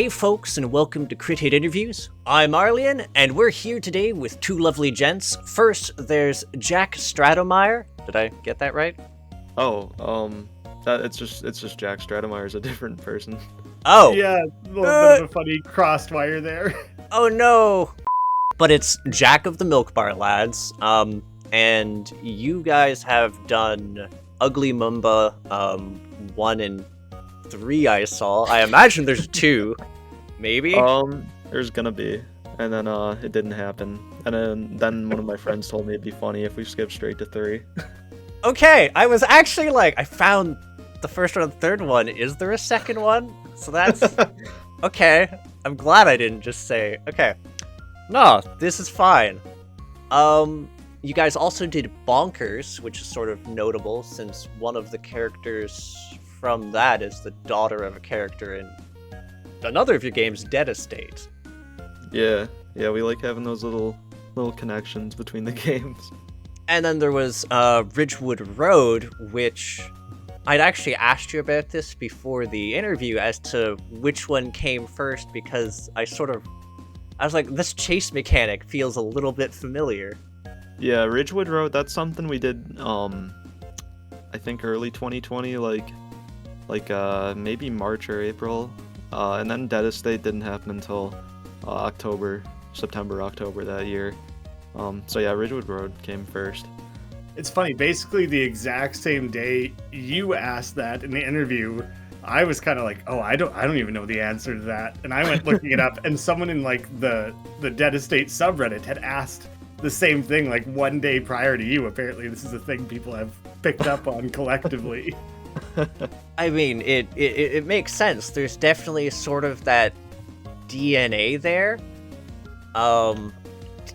Hey folks, and welcome to Crit Hit Interviews. I'm Arlyeon, and we're here today with two lovely gents. First, there's Jack Stratemeyer. Did I get that right? It's just Jack Stratemeyer is a different person. Oh! Yeah, a little bit of a funny crossed wire there. Oh no! But it's Jack of the Milkbar Lads, and you guys have done Ugly Mumba, 1 and 3 I saw. I imagine there's 2. Maybe? There's gonna be. And then, it didn't happen. And then one of my friends told me it'd be funny if we skipped straight to 3. Okay, I was actually like, I found the first one and third one. Is there a second one? So that's... Okay, I'm glad I didn't just say, okay. No, this is fine. You guys also did Bonkers, which is sort of notable since one of the characters from that is the daughter of a character in another of your games, Dead Estate. Yeah, we like having those little connections between the games. And then there was Ridgewood Road, which I'd actually asked you about this before the interview as to which one came first, because I was like, this chase mechanic feels a little bit familiar. Yeah, Ridgewood Road, that's something we did, I think early 2020, like maybe March or April. And then Dead Estate didn't happen until September, October that year. So yeah, Ridgewood Road came first. It's funny, basically the exact same day you asked that in the interview, I was kind of like, oh, I don't even know the answer to that. And I went looking it up, and someone in like the Dead Estate subreddit had asked the same thing like one day prior to you. Apparently this is a thing people have picked up on collectively. I mean, it makes sense. There's definitely sort of that DNA there. A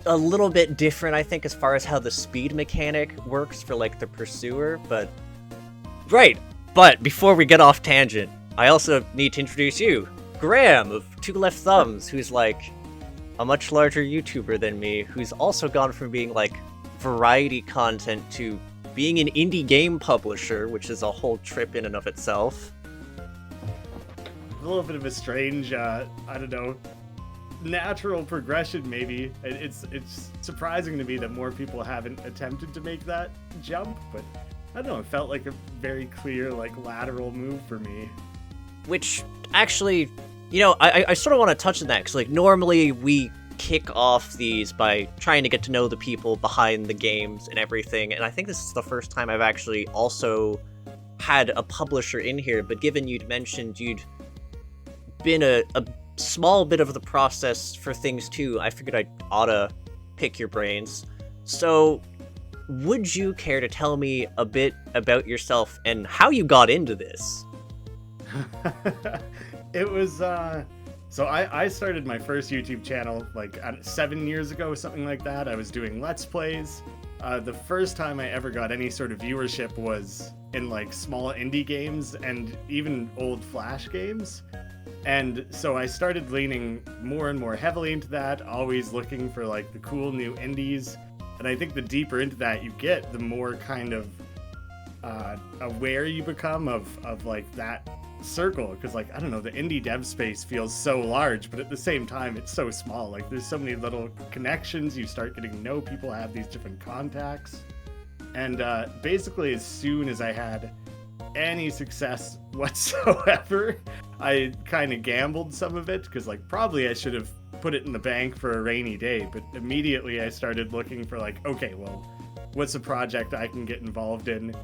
little bit different, I think, as far as how the speed mechanic works for, like, the Pursuer, but... Right, but before we get off tangent, I also need to introduce you, Graeme of Two Left Thumbs, who's, like, a much larger YouTuber than me, who's also gone from being, like, variety content to being an indie game publisher, which is a whole trip in and of itself. A little bit of a strange, I don't know, natural progression maybe. It's surprising to me that more people haven't attempted to make that jump, but I don't know, it felt like a very clear, like, lateral move for me. Which, actually, you know, I sort of want to touch on that, because, like, normally we kick off these by trying to get to know the people behind the games and everything, and I think this is the first time I've actually also had a publisher in here, but given you'd mentioned you'd been a small bit of the process for things too, I figured I ought to pick your brains. So, would you care to tell me a bit about yourself and how you got into this? It was, so I started my first YouTube channel like 7 years ago, something like that. I was doing Let's Plays. The first time I ever got any sort of viewership was in like small indie games and even old Flash games. And so I started leaning more and more heavily into that, always looking for like the cool new indies. And I think the deeper into that you get, the more kind of aware you become of like that circle. Because like, I don't know, the indie dev space feels so large, but at the same time, it's so small. Like there's so many little connections. You start getting to know people, have these different contacts. And basically as soon as I had any success whatsoever, I kind of gambled some of it, because like probably I should have put it in the bank for a rainy day, but immediately I started looking for like, okay, well, what's a project I can get involved in?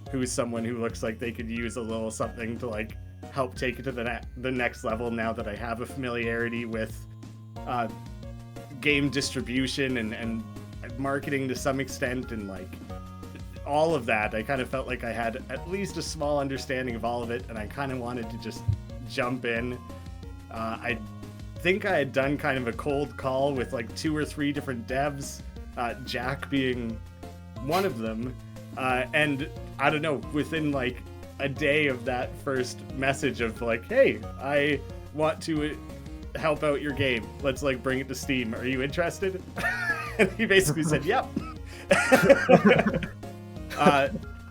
Who's someone who looks like they could use a little something to like help take it to the next level now that I have a familiarity with game distribution and marketing to some extent, and like all of that. I kind of felt like I had at least a small understanding of all of it, and I kind of wanted to just jump in. I think I had done kind of a cold call with like 2 or 3 different devs, Jack being one of them, and I don't know, within like a day of that first message of like, hey, I want to help out your game, let's like bring it to Steam, are you interested? And he basically said yep.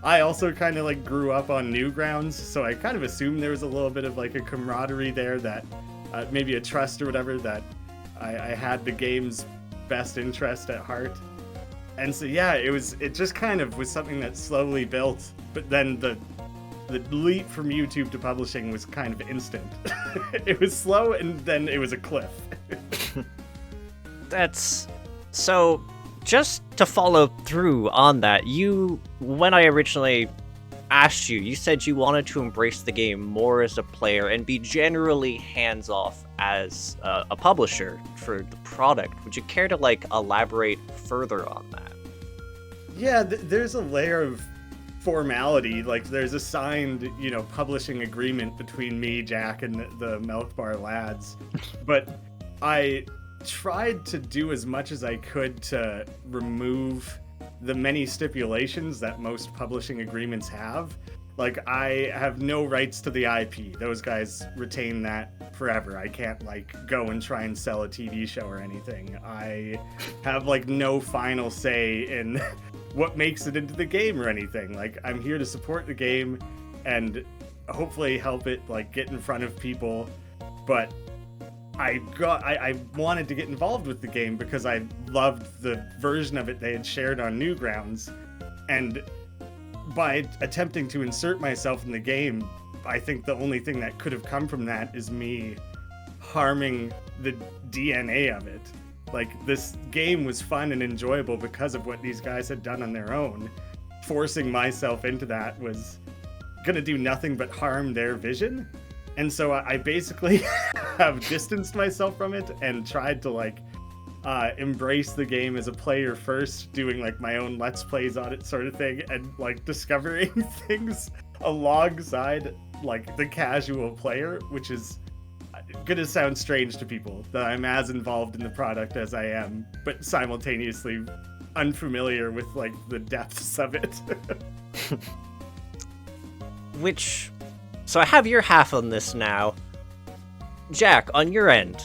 I also kind of like grew up on Newgrounds, so I kind of assumed there was a little bit of like a camaraderie there that maybe a trust or whatever that I had the game's best interest at heart. And so yeah, it just kind of was something that slowly built, but then the leap from YouTube to publishing was kind of instant. It was slow and then it was a cliff. That's so. Just to follow through on that, when I originally asked you said you wanted to embrace the game more as a player and be generally hands-off as a publisher for the product. Would you care to like elaborate further on that? Yeah, there's a layer of formality. Like there's a signed, publishing agreement between me, Jack, and the Milkbar Lads. But I tried to do as much as I could to remove the many stipulations that most publishing agreements have. Like, I have no rights to the IP. Those guys retain that forever. I can't, go and try and sell a TV show or anything. I have, no final say in what makes it into the game or anything. I'm here to support the game and hopefully help it, get in front of people. But I wanted to get involved with the game because I loved the version of it they had shared on Newgrounds, and by attempting to insert myself in the game, I think the only thing that could have come from that is me harming the DNA of it. This game was fun and enjoyable because of what these guys had done on their own. Forcing myself into that was gonna do nothing but harm their vision. And so I basically have distanced myself from it and tried to embrace the game as a player first, doing my own Let's Plays on it sort of thing, and discovering things alongside the casual player, which is gonna sound strange to people that I'm as involved in the product as I am, but simultaneously unfamiliar with the depths of it. So I have your half on this now. Jack, on your end,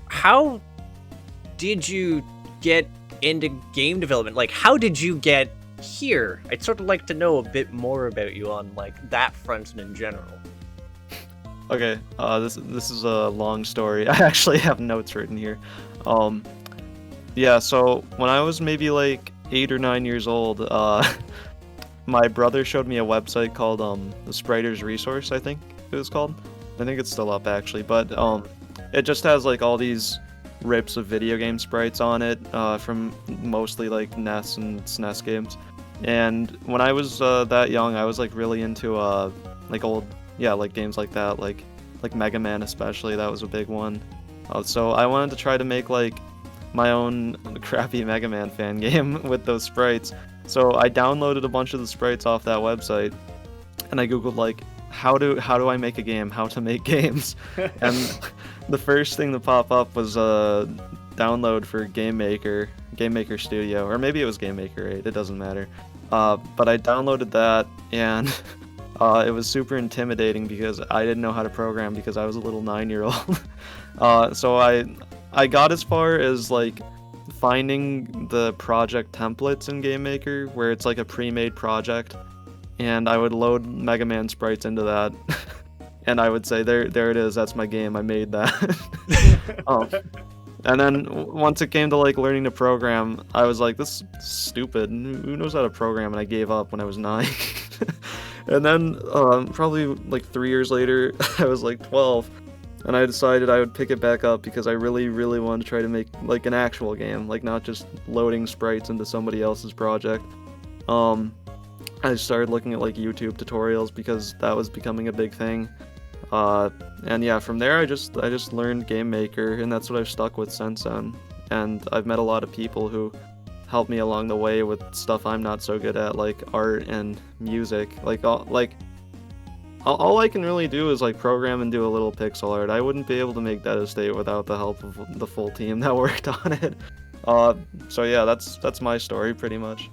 how did you get into game development? How did you get here? I'd sort of like to know a bit more about you on that front and in general. Okay, this is a long story. I actually have notes written here. Yeah, so when I was maybe 8 or 9 years old, my brother showed me a website called the Spriters Resource, I think it was called. I think it's still up actually, but it just has all these rips of video game sprites on it from mostly NES and SNES games. And when I was that young, I was really into old games like that, like Mega Man especially. That was a big one. So I wanted to try to make my own crappy Mega Man fan game with those sprites. So I downloaded a bunch of the sprites off that website, and I googled how do I make a game, how to make games, and the first thing to pop up was a download for Game Maker Studio, or maybe it was Game Maker 8, it doesn't matter. But I downloaded that, and it was super intimidating because I didn't know how to program because I was a little 9-year-old. So I got as far as finding the project templates in Game Maker, where it's a pre-made project, and I would load Mega Man sprites into that, and I would say, there it is, that's my game, I made that. And then once it came to learning to program, I was this is stupid, who knows how to program, and I gave up when I was 9. And then probably 3 years later, I was 12. And I decided I would pick it back up because I really, really wanted to try to make an actual game, not just loading sprites into somebody else's project. I started looking at YouTube tutorials because that was becoming a big thing. And yeah, from there I just learned Game Maker, and that's what I've stuck with since then. And I've met a lot of people who helped me along the way with stuff I'm not so good at, like art and music. All I can really do is program and do a little pixel art. I wouldn't be able to make Dead Estate without the help of the full team that worked on it. So yeah, that's my story pretty much.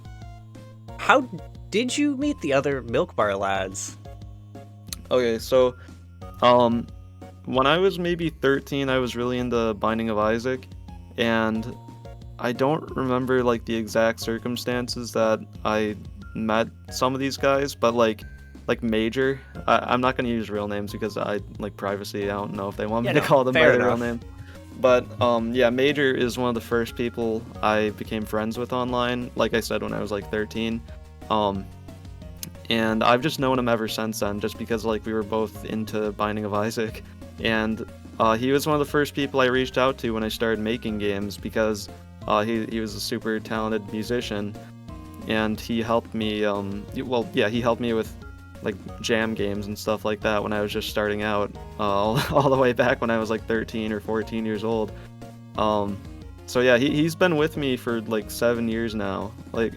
How did you meet the other Milkbar Lads? Okay, so when I was maybe 13, I was really into Binding of Isaac, and I don't remember the exact circumstances that I met some of these guys, but like Major. I'm not gonna use real names because I like privacy. I don't know if they want me Yeah, to no, call them by fair their real enough. name. But yeah, Major is one of the first people I became friends with online. Like I said, when I was like 13. And I've just known him ever since then, just because like we were both into Binding of Isaac, and he was one of the first people I reached out to when I started making games because he was a super talented musician, and he helped me. Well, yeah, he helped me with like jam games and stuff like that when I was just starting out, all the way back when I was like 13 or 14 years old. So yeah, he's been with me for like 7 years now, like.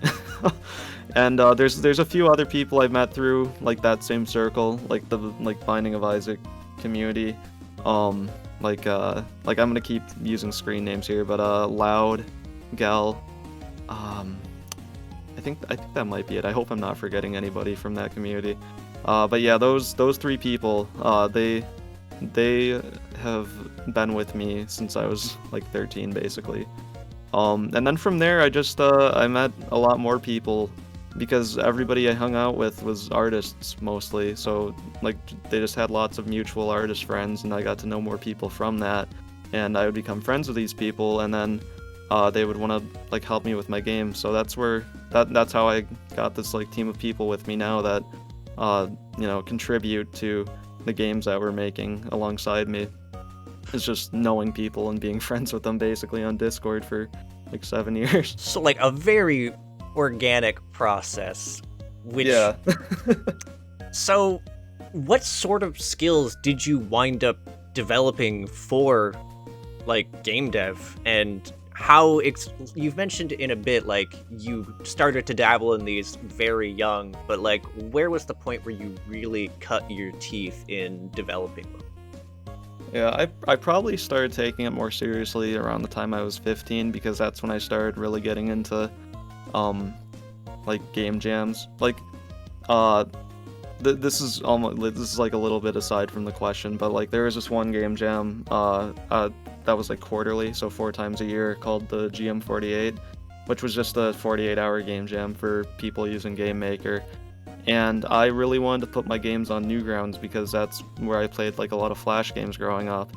And there's a few other people I've met through like that same circle, like the like Binding of Isaac community. Like I'm gonna keep using screen names here, but Loud, Gal, I think that might be it. I hope I'm not forgetting anybody from that community. But yeah, those three people, they have been with me since I was like 13 basically. And then from there I met a lot more people because everybody I hung out with was artists mostly. So like they just had lots of mutual artist friends, and I got to know more people from that. And I would become friends with these people, and then they would want to like help me with my game. So that's how I got this like team of people with me now that contribute to the games that we're making alongside me. It's just knowing people and being friends with them basically on Discord for like 7 years. So like a very organic process, which Yeah. So what sort of skills did you wind up developing for like game dev, and how you've mentioned in a bit like you started to dabble in these very young, but like where was the point where you really cut your teeth in developing them? Yeah, I probably started taking it more seriously around the time I was 15 because that's when I started really getting into like game jams. Like this is like a little bit aside from the question, but like there was this one game jam that was like quarterly, so 4 times a year, called the GM48, which was just a 48-hour game jam for people using Game Maker. And I really wanted to put my games on Newgrounds because that's where I played like a lot of Flash games growing up.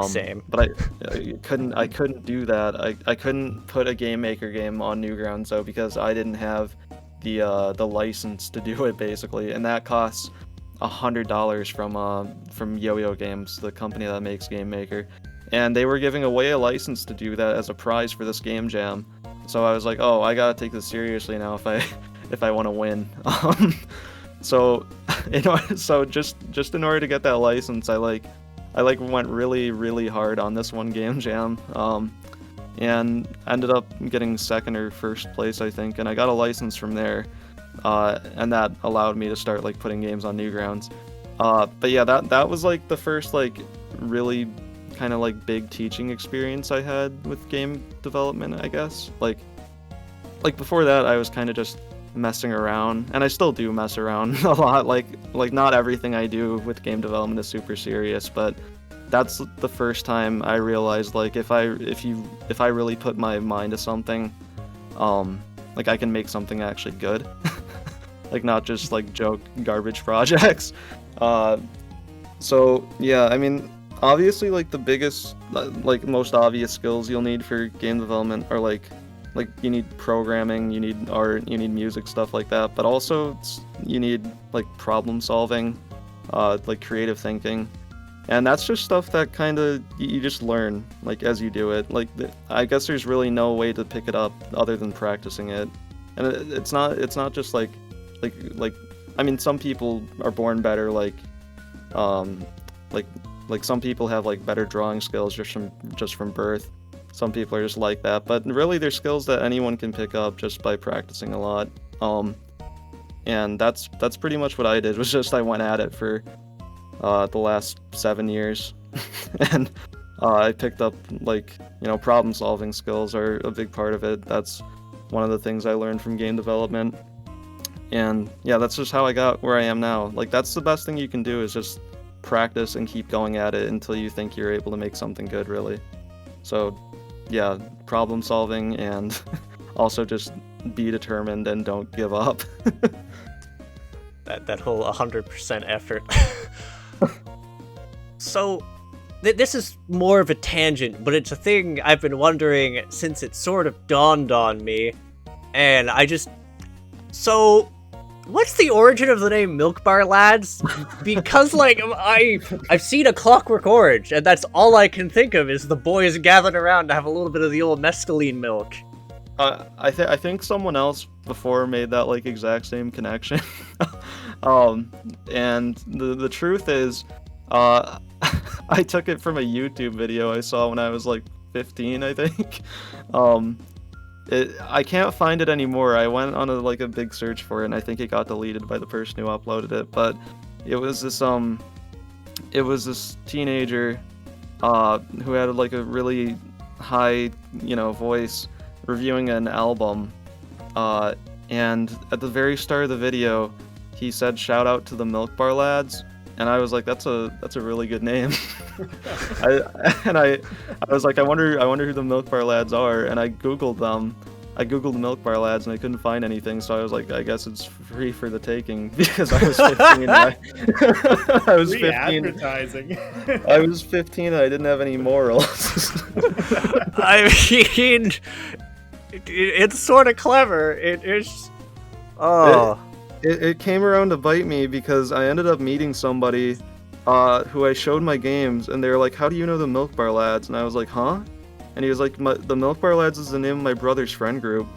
Same. But I couldn't do that. I couldn't put a Game Maker game on Newgrounds though because I didn't have the license to do it basically, and that costs $100 from Yo-Yo Games, the company that makes Game Maker, and they were giving away a license to do that as a prize for this game jam. So I was like, oh, I gotta take this seriously now if I want to win. So just in order to get that license, I went really hard on this one game jam, and ended up getting second or first place, I think, and I got a license from there, and that allowed me to start like putting games on Newgrounds. But yeah, that was like the first like really kind of like big teaching experience I had with game development, I guess. Like before that, I was kind of just messing around, and I still do mess around a lot. Like not everything I do with game development is super serious, but that's the first time I realized like if I really put my mind to something, like I can make something actually good. Like not just like joke garbage projects. So yeah, I mean, obviously like the biggest like most obvious skills you'll need for game development are like you need programming, you need art, you need music, stuff like that, but also you need like problem solving, like creative thinking. And that's just stuff that kind of you just learn like as you do it. Like I guess there's really no way to pick it up other than practicing it. And it's not just like I mean, some people are born better, like some people have like better drawing skills just from birth. Some people are just like that, but really they're skills that anyone can pick up just by practicing a lot. And that's pretty much what I did, was just I went at it for the last 7 years. And I picked up like, problem solving skills are a big part of it. That's one of the things I learned from game development. And yeah, that's just how I got where I am now. Like that's the best thing you can do, is just practice and keep going at it until you think you're able to make something good, really. So yeah, problem solving, and also just be determined and don't give up. that whole 100% effort. So, this is more of a tangent, but it's a thing I've been wondering since it sort of dawned on me, and so, what's the origin of the name Milkbar Lads? Because, like, I've seen A Clockwork Orange, and that's all I can think of is the boys gathered around to have a little bit of the old mescaline milk. I think someone else before made that like exact same connection. And the truth is, I took it from a YouTube video I saw when I was like 15, I think. I can't find it anymore. I went on a big search for it, and I think it got deleted by the person who uploaded it. But it was this teenager who had like a really high voice reviewing an album, and at the very start of the video he said shout out to the Milkbar Lads, and I was like, that's a really good name. I was like, I wonder who the Milkbar Lads are, and I googled them. I googled the Milkbar Lads and I couldn't find anything, so I was like, I guess it's free for the taking, because I was 15. I was 15. Advertising. I was 15 and I didn't have any morals. I mean, it's sort of clever. It came around to bite me, because I ended up meeting somebody who I showed my games, and they were like, how do you know the Milkbar Lads? And I was like, huh? And he was like, the Milkbar Lads is the name of my brother's friend group.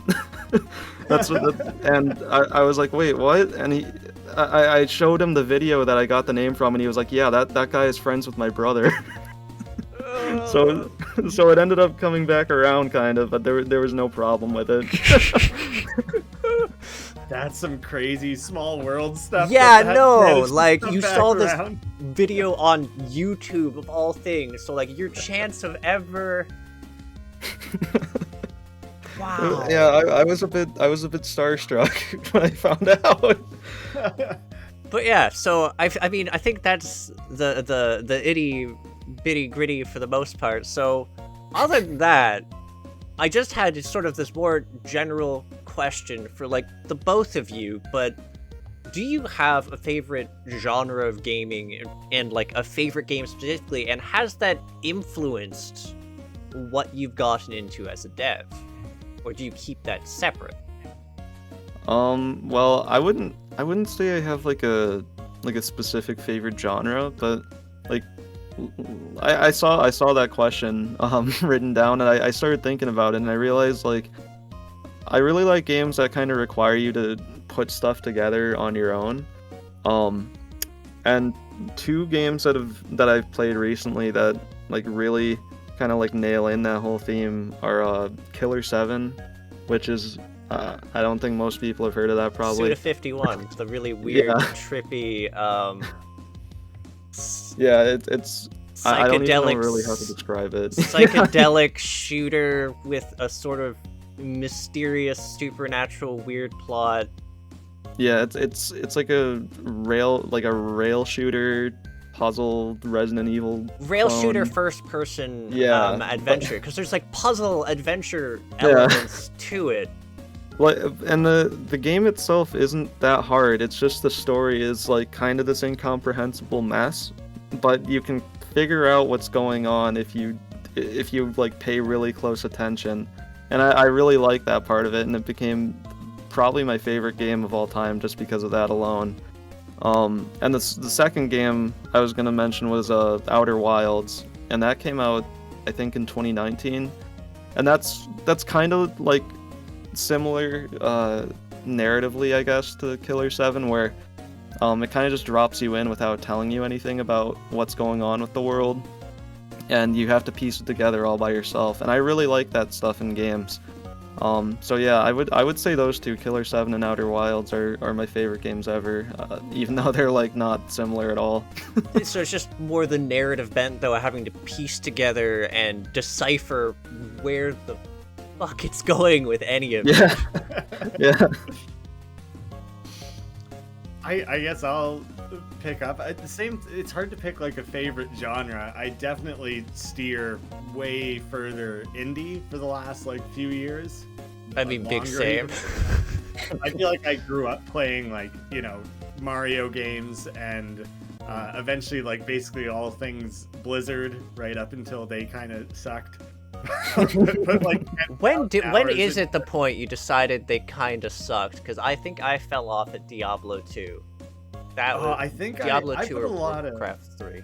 And I was like, wait, what? And I showed him the video that I got the name from, and he was like, yeah, that guy is friends with my brother. So it ended up coming back around, kind of, but there was no problem with it. That's some crazy small world stuff. Yeah, no, like, you back saw around. this video on YouTube of all things, so like your chance of ever. Wow. Yeah, I was a bit starstruck when I found out. But yeah, so I mean, I think that's the itty bitty gritty for the most part. So other than that, I just had sort of this more general question for like the both of you, but do you have a favorite genre of gaming and like a favorite game specifically, and has that influenced what you've gotten into as a dev, or do you keep that separate? Well, I wouldn't say I have like a specific favorite genre, but like I saw that question written down, and I started thinking about it, and I realized like I really like games that kind of require you to put stuff together on your own. And two games that I've played recently that like really kind of like nail in that whole theme are Killer 7, which is I don't think most people have heard of that probably. Suda 51, the really weird, trippy yeah, it's I don't even know psychedelic really how to describe it. psychedelic shooter with a sort of mysterious supernatural weird plot. Yeah, it's like a rail shooter puzzle Resident Evil Rail clone. shooter first person adventure, because there's like puzzle adventure elements to it. Like, and the game itself isn't that hard. It's just the story is like kind of this incomprehensible mess, but you can figure out what's going on if you like pay really close attention. And I really like that part of it, and it became probably my favorite game of all time just because of that alone. And the second game I was gonna mention was Outer Wilds, and that came out I think in 2019, and that's kind of like similar narratively, I guess, to Killer 7, where it kind of just drops you in without telling you anything about what's going on with the world, and you have to piece it together all by yourself. And I really like that stuff in games. So yeah, I would say those two, Killer 7 and Outer Wilds, are my favorite games ever, even though they're like not similar at all. So it's just more the narrative bent, though, having to piece together and decipher where the fuck it's going with any of it. Yeah. I guess I'll pick up at the same. It's hard to pick like a favorite genre. I definitely steer way further indie for the last like few years. I mean, big same. I feel like I grew up playing like Mario games and eventually like basically all things Blizzard right up until they kind of sucked. But, like, When hours is in- it the point you decided they kind of sucked? Because I think I fell off at Diablo 2. That was I think Diablo I 2 put or a lot of Warcraft 3.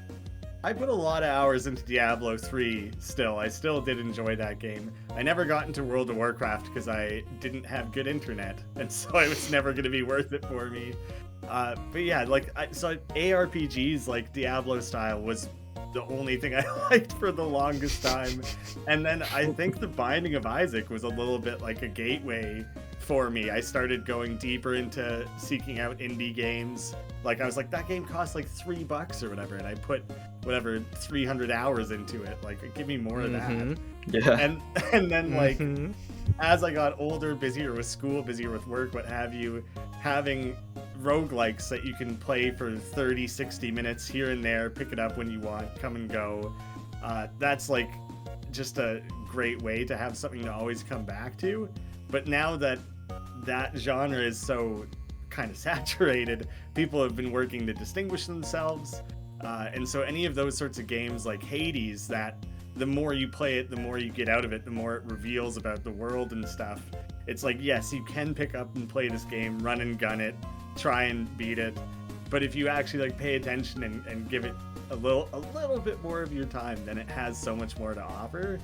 I put a lot of hours into Diablo 3 still. I still did enjoy that game. I never got into World of Warcraft because I didn't have good internet, and so it was never going to be worth it for me. But yeah, like, so ARPGs like Diablo style was the only thing I liked for the longest time. And then I think The Binding of Isaac was a little bit like a gateway for me. I started going deeper into seeking out indie games. Like, I was like, that game costs like $3 or whatever, and I put whatever 300 hours into it. Like, give me more of that. Yeah. And then like as I got older, busier with school, busier with work, what have you, having roguelikes that you can play for 30, 60 minutes here and there, pick it up when you want, come and go. That's like just a great way to have something to always come back to. But now that that genre is so kind of saturated, people have been working to distinguish themselves. And so any of those sorts of games like Hades, that the more you play it, the more you get out of it, the more it reveals about the world and stuff. It's like, yes, you can pick up and play this game, run and gun it, try and beat it. But if you actually like pay attention and give it a little bit more of your time, then it has so much more to offer.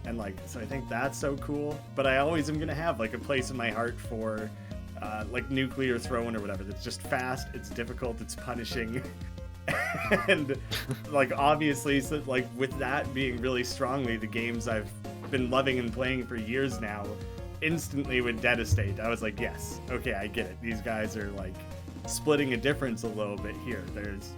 And like, so I think that's so cool. But I always am gonna have like a place in my heart for like Nuclear Throne or whatever. That's just fast, it's difficult, it's punishing. And like, obviously, so like with that being really strongly the games I've been loving and playing for years now, instantly with Dead Estate, I was like, yes, okay, I get it. These guys are like splitting a difference a little bit here. There's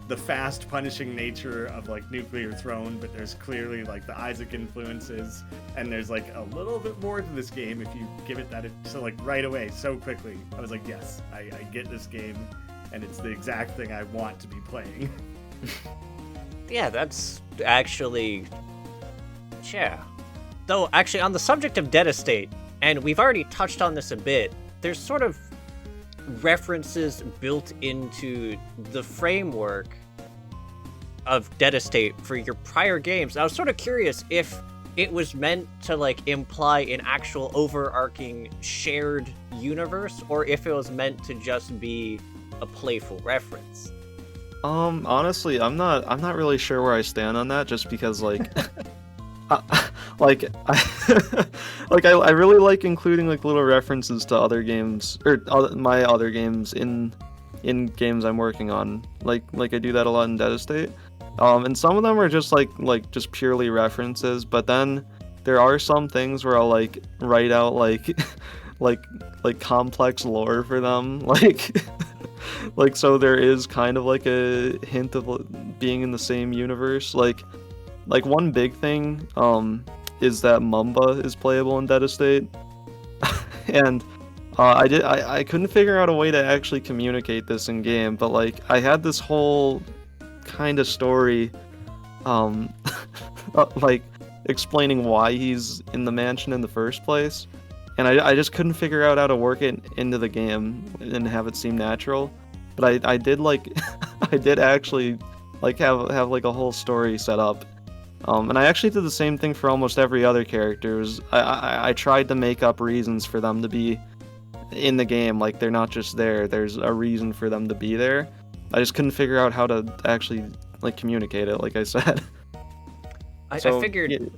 the fast punishing nature of like Nuclear Throne, but there's clearly like the Isaac influences, and there's like a little bit more to this game if you give it that. So like right away, so quickly, I was like, yes, I get this game, and it's the exact thing I want to be playing. Yeah, that's actually... Yeah. Though, actually, on the subject of Dead Estate, and we've already touched on this a bit, there's sort of references built into the framework of Dead Estate for your prior games. I was sort of curious if it was meant to, like, imply an actual overarching shared universe, or if it was meant to just be a playful reference. Honestly, I'm not really sure where I stand on that, just because like like I really like including like little references to other games or my other games in games I'm working on. Like I do that a lot in Dead Estate. And some of them are just like just purely references, but then there are some things where I'll like write out like like complex lore for them, like so there is kind of like a hint of being in the same universe. Like one big thing is that Mumba is playable in Dead Estate. And I couldn't figure out a way to actually communicate this in game, but like I had this whole kind of story like explaining why he's in the mansion in the first place, and I just couldn't figure out how to work it into the game and have it seem natural. But I did like I did actually like have like a whole story set up. And I actually did the same thing for almost every other character. I tried to make up reasons for them to be in the game. Like, they're not just there. There's a reason for them to be there. I just couldn't figure out how to actually like communicate it, like I said. I figured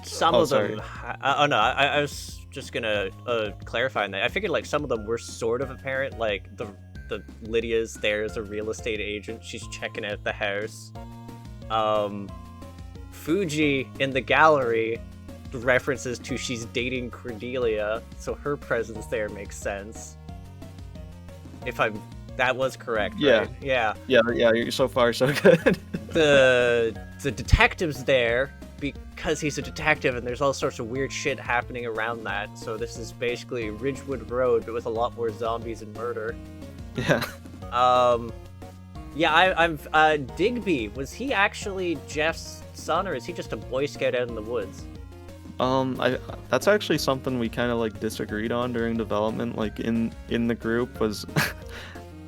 some of them... I was just gonna clarify on that. I figured like some of them were sort of apparent, like the Lydia's there as a real estate agent. She's checking out the house. Fuji in the gallery references to she's dating Cordelia, so her presence there makes sense. That was correct, yeah. Right? Yeah. You're so far so good. The detective's there because he's a detective, and there's all sorts of weird shit happening around that. So this is basically Ridgewood Road, but with a lot more zombies and murder. Yeah. I'm Digby. Was he actually Jeff's son, or is he just a Boy Scout out in the woods? That's actually something we kind of like disagreed on during development, like in the group, was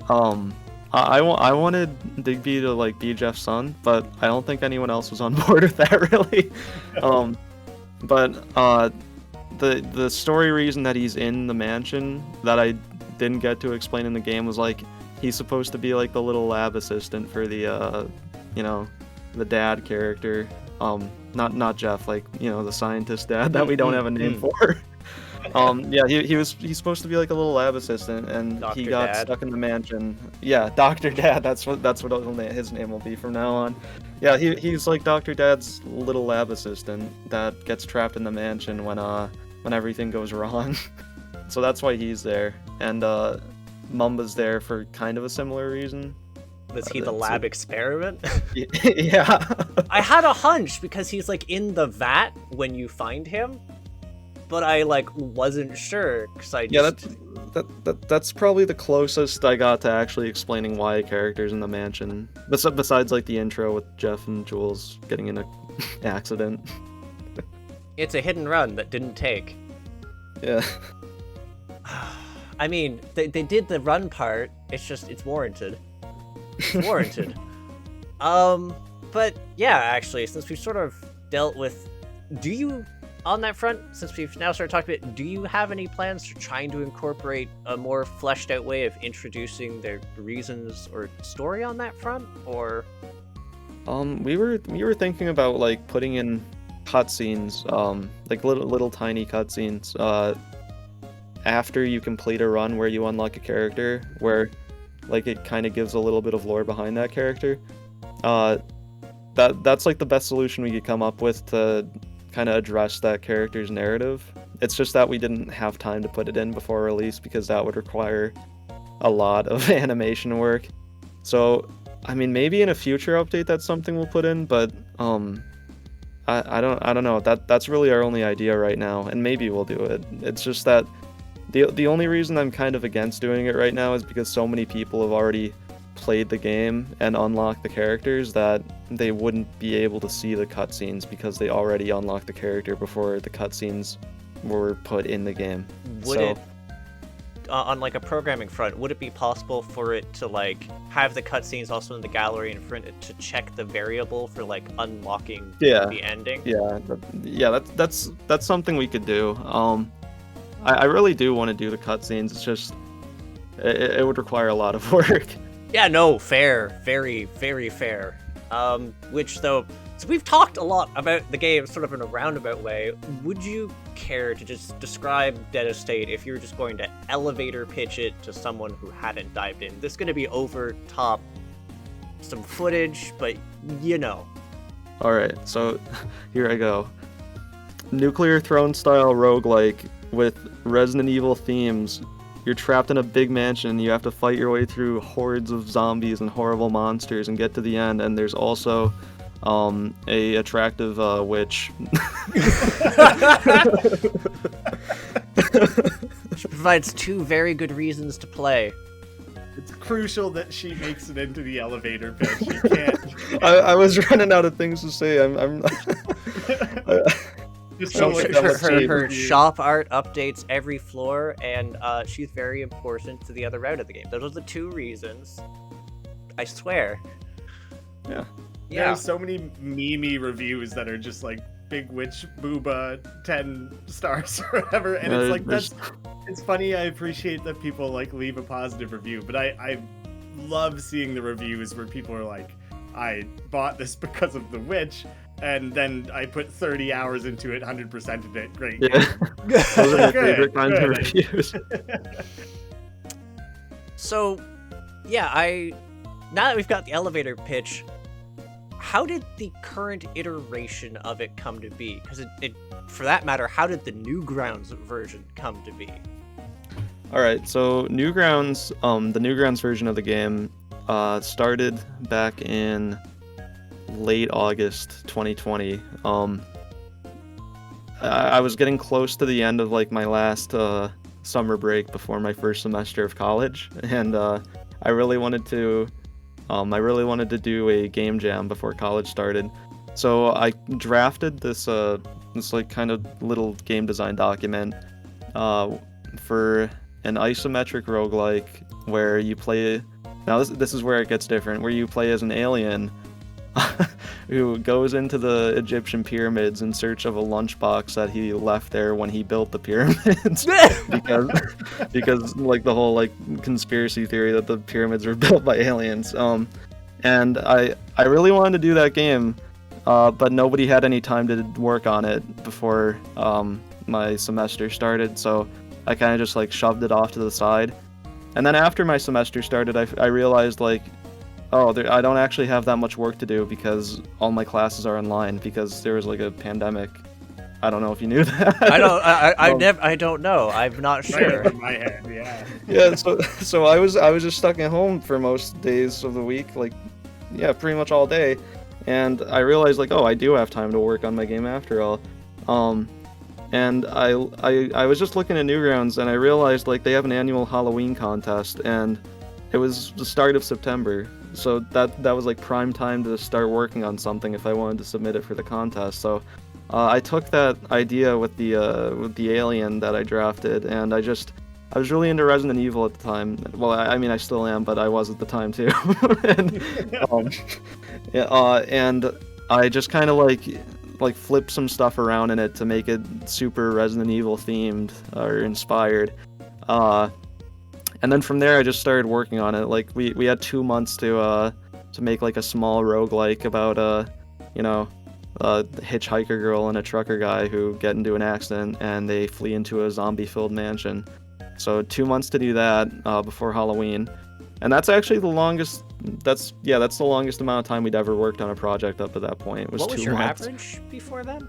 I wanted Digby to like be Jeff's son, but I don't think anyone else was on board with that really. But the story reason that he's in the mansion that I didn't get to explain in the game was like he's supposed to be like the little lab assistant for the the dad character. Not Jeff, like the scientist dad that we don't have a name for. Yeah, he's supposed to be like a little lab assistant, and Dr. he got Dad. stuck in the mansion. Yeah, Dr. Dad. That's what his name will be from now on. Yeah, he's like Dr. Dad's little lab assistant that gets trapped in the mansion when everything goes wrong. So that's why he's there, and Mumba's there for kind of a similar reason. Was he the lab experiment? Yeah. I had a hunch because he's like in the vat when you find him, but I like wasn't sure because I just... that's probably the closest I got to actually explaining why a character's in the mansion. Besides like the intro with Jeff and Jules getting in a accident. It's a hidden run that didn't take. Yeah. I mean, they did the run part. It's warranted. It's warranted. But yeah, actually, since we've sort of dealt with, on that front, since we've now started talking about it, do you have any plans for trying to incorporate a more fleshed out way of introducing their reasons or story on that front, or? We were thinking about like putting in cutscenes, like little tiny cutscenes, after you complete a run where you unlock a character, where like it kind of gives a little bit of lore behind that character. That's like the best solution we could come up with to kind of address that character's narrative. It's just that we didn't have time to put it in before release because that would require a lot of animation work. So, I mean, maybe in a future update that's something we'll put in, but I don't know. That's really our only idea right now, and maybe we'll do it. It's just that the only reason I'm kind of against doing it right now is because so many people have already played the game and unlocked the characters that they wouldn't be able to see the cutscenes because they already unlocked the character before the cutscenes were put in the game. Would it, on like a programming front, would it be possible for it to like have the cutscenes also in the gallery and for it to check the variable for like unlocking the ending? Yeah, that's something we could do. I really do want to do the cutscenes. It's just it would require a lot of work. Yeah, no, fair, very, very fair. Which though, so we've talked a lot about the game sort of in a roundabout way. Would you care to just describe Dead Estate if you were just going to elevator pitch it to someone who hadn't dived in? This is going to be over top some footage, but Alright, so here I go. Nuclear Throne style roguelike with Resident Evil themes. You're trapped in a big mansion, you have to fight your way through hordes of zombies and horrible monsters and get to the end, and there's also a attractive witch. She provides two very good reasons to play. It's crucial that she makes it into the elevator pitch. You can't. I was running out of things to say. I'm Just So don't look her shop art updates every floor, and she's very important to the other route of the game. Those are the two reasons. I swear. Yeah. There are so many meme reviews that are just like Big Witch Booba 10 stars or whatever, and it's like it's funny. I appreciate that people like leave a positive review, but I love seeing the reviews where people are like, I bought this because of the witch, and then I put 30 hours into it, 100% of it. Great. Yeah. Those are my favorite kinds of reviews. So, yeah, now that we've got the elevator pitch, how did the current iteration of it come to be? Because it, for that matter, how did the Newgrounds version come to be? All right, so Newgrounds, the Newgrounds version of the game started back in late August 2020. I was getting close to the end of like my last summer break before my first semester of college, and I really wanted to do a game jam before college started. So I drafted this like kind of little game design document for an isometric roguelike where you play Now this is where it gets different, where you play as an alien who goes into the Egyptian pyramids in search of a lunchbox that he left there when he built the pyramids. because like the whole like conspiracy theory that the pyramids were built by aliens. And I really wanted to do that game, but nobody had any time to work on it before my semester started, so I kind of just like shoved it off to the side. And then after my semester started, I realized like, oh, I don't actually have that much work to do because all my classes are online because there was like a pandemic. I don't know if you knew that. I don't know. I'm not sure. Right over my head, yeah. Yeah, so I was just stuck at home for most days of the week, like, yeah, pretty much all day. And I realized like, oh, I do have time to work on my game after all. And I was just looking at Newgrounds and I realized like they have an annual Halloween contest and it was the start of September. So that was like prime time to start working on something if I wanted to submit it for the contest. So I took that idea with the alien that I drafted, and I was really into Resident Evil at the time. Well, I mean I still am, but I was at the time too. And I just kind of like flipped some stuff around in it to make it super Resident Evil themed or inspired. And then from there, I just started working on it. Like we had 2 months to make like a small roguelike about a hitchhiker girl and a trucker guy who get into an accident and they flee into a zombie-filled mansion. So 2 months to do that before Halloween, and that's actually the longest. That's the longest amount of time we'd ever worked on a project up to that point. It was what was 2 your months. average before that?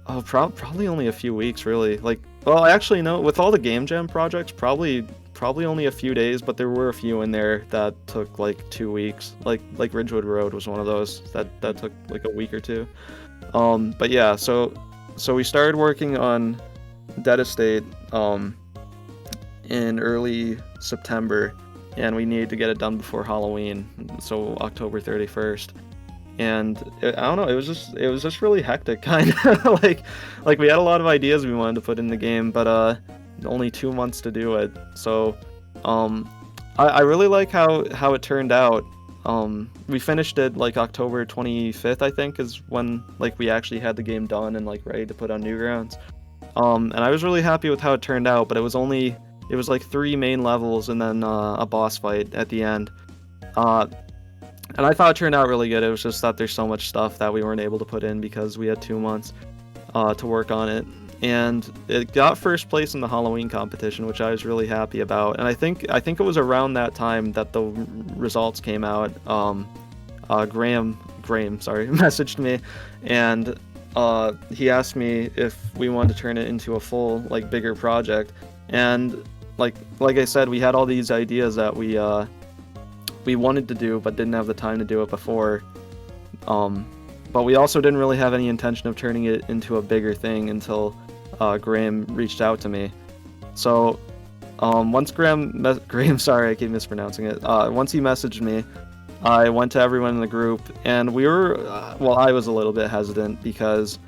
Oh, probably only a few weeks, really. Like, well, actually, no. With all the Game Jam projects, probably only a few days, but there were a few in there that took like 2 weeks. Like Ridgewood Road was one of those that took like a week or two. But yeah, so we started working on Dead Estate in early September, and we needed to get it done before Halloween, so October 31st. And I don't know, it was just really hectic, kind of like we had a lot of ideas we wanted to put in the game, but only 2 months to do it. So I really like how it turned out. We finished it like October 25th, I think, is when like we actually had the game done and like ready to put on Newgrounds. And I was really happy with how it turned out, but it was like 3 main levels and then a boss fight at the end. And I thought it turned out really good. It was just that there's so much stuff that we weren't able to put in because we had 2 months to work on it. And it got first place in the Halloween competition, which I was really happy about. And I think it was around that time that the results came out. Graeme, messaged me, and he asked me if we wanted to turn it into a full, like, bigger project. And like I said, we had all these ideas that we wanted to do, but didn't have the time to do it before. But we also didn't really have any intention of turning it into a bigger thing until Graeme reached out to me. So once Graeme, sorry, I keep mispronouncing it. Once he messaged me, I went to everyone in the group, and we were, well, I was a little bit hesitant because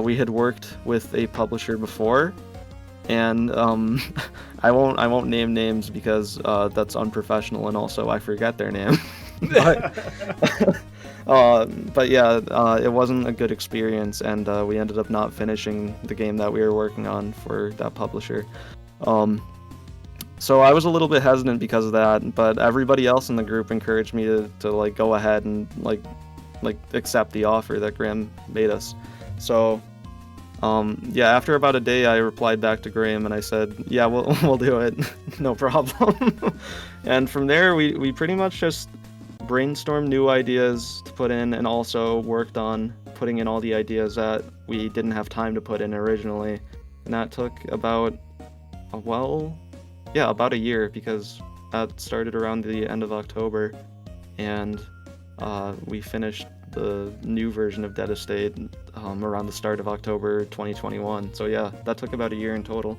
we had worked with a publisher before, and I won't name names because that's unprofessional, and also I forget their name. But yeah, it wasn't a good experience, and we ended up not finishing the game that we were working on for that publisher. So I was a little bit hesitant because of that, but everybody else in the group encouraged me to like go ahead and like accept the offer that Graeme made us. So yeah, after about a day, I replied back to Graeme and I said, yeah, we'll do it, no problem. And from there, we pretty much just brainstormed new ideas to put in, and also worked on putting in all the ideas that we didn't have time to put in originally. And that took about a year, because that started around the end of October, and we finished the new version of Dead Estate around the start of October 2021. So yeah, that took about a year in total.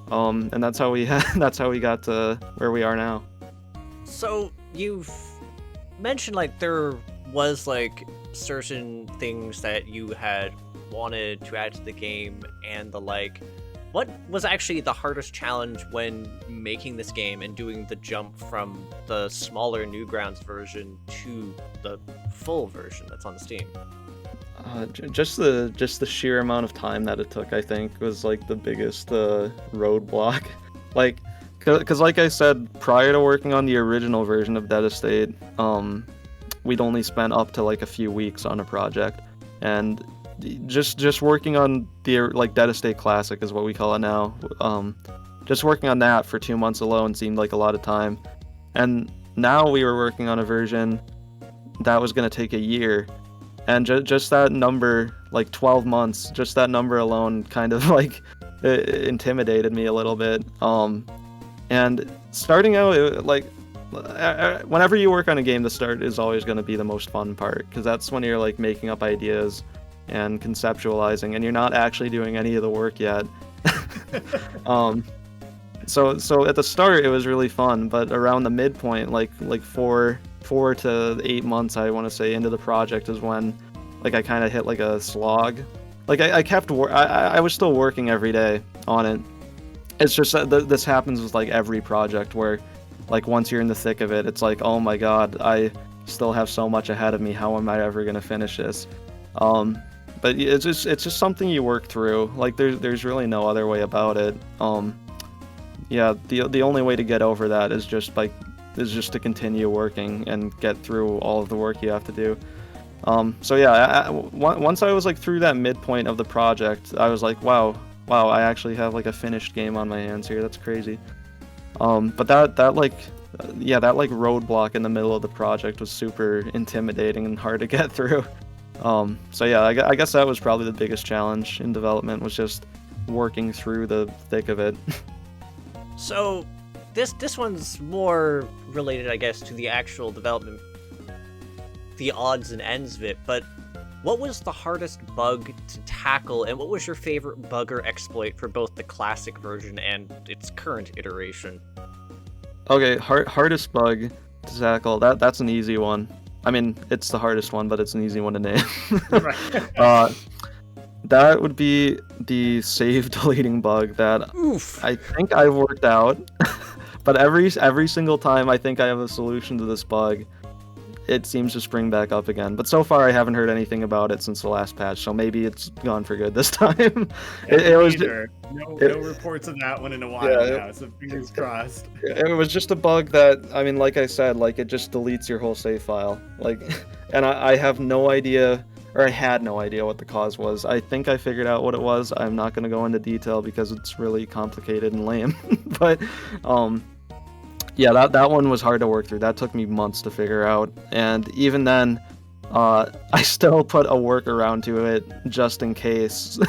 And that's how we got to where we are now. So you've mentioned like there was like certain things that you had wanted to add to the game and the like. what was actually the hardest challenge when making this game and doing the jump from the smaller Newgrounds version to the full version that's on Steam? Just the sheer amount of time that it took, I think, was like the biggest roadblock. Like, because like I said, prior to working on the original version of Dead Estate, we'd only spent up to like a few weeks on a project, and just working on the like Dead Estate Classic is what we call it now. Just working on that for 2 months alone seemed like a lot of time, and now we were working on a version that was going to take a year. And just that number, like 12 months, just that number alone kind of like intimidated me a little bit. And starting out, like, whenever you work on a game, the start is always going to be the most fun part, because that's when you're like making up ideas and conceptualizing, and you're not actually doing any of the work yet. So at the start it was really fun, but around the midpoint, like 4 to 8 months, I want to say, into the project is when like I kind of hit like a slog. Like I was still working every day on it. It's just that this happens with like every project, where like once you're in the thick of it, it's like, oh my god, I still have so much ahead of me, how am I ever going to finish this? But it's just something you work through. Like there's really no other way about it. Yeah, the only way to get over that is just to continue working and get through all of the work you have to do. So yeah, once I was like through that midpoint of the project, I was like, wow, I actually have like a finished game on my hands here. That's crazy. But that roadblock in the middle of the project was super intimidating and hard to get through. So yeah, I guess that was probably the biggest challenge in development, was just working through the thick of it. So this one's more related, I guess, to the actual development, the odds and ends of it, but what was the hardest bug to tackle, and what was your favorite bug or exploit for both the classic version and its current iteration? Okay, hardest bug to tackle, that's an easy one. I mean, it's the hardest one, but it's an easy one to name. Right. That would be the save deleting bug that Oof. I think I've worked out. But every single time I think I have a solution to this bug, it seems to spring back up again. But so far I haven't heard anything about it since the last patch, so maybe it's gone for good this time. it was no reports of that one in a while now, so fingers crossed. It was just a bug that, I mean, like I said, like it just deletes your whole save file. Like, and I have no idea, or I had no idea what the cause was. I think I figured out what it was. I'm not going to go into detail because it's really complicated and lame. But yeah, that one was hard to work through. That took me months to figure out, and even then, I still put a workaround to it just in case.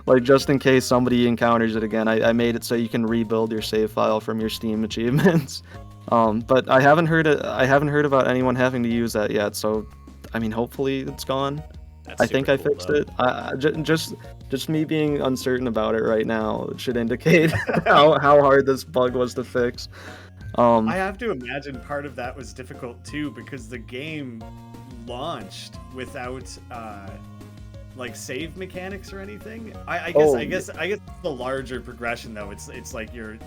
Like, just in case somebody encounters it again, I made it so you can rebuild your save file from your Steam achievements. But I haven't heard about anyone having to use that yet. So, I mean, hopefully it's gone. That's I think I super cool, fixed it. Just me being uncertain about it right now should indicate how hard this bug was to fix. I have to imagine part of that was difficult too, because the game launched without like save mechanics or anything. I guess the larger progression though, it's like your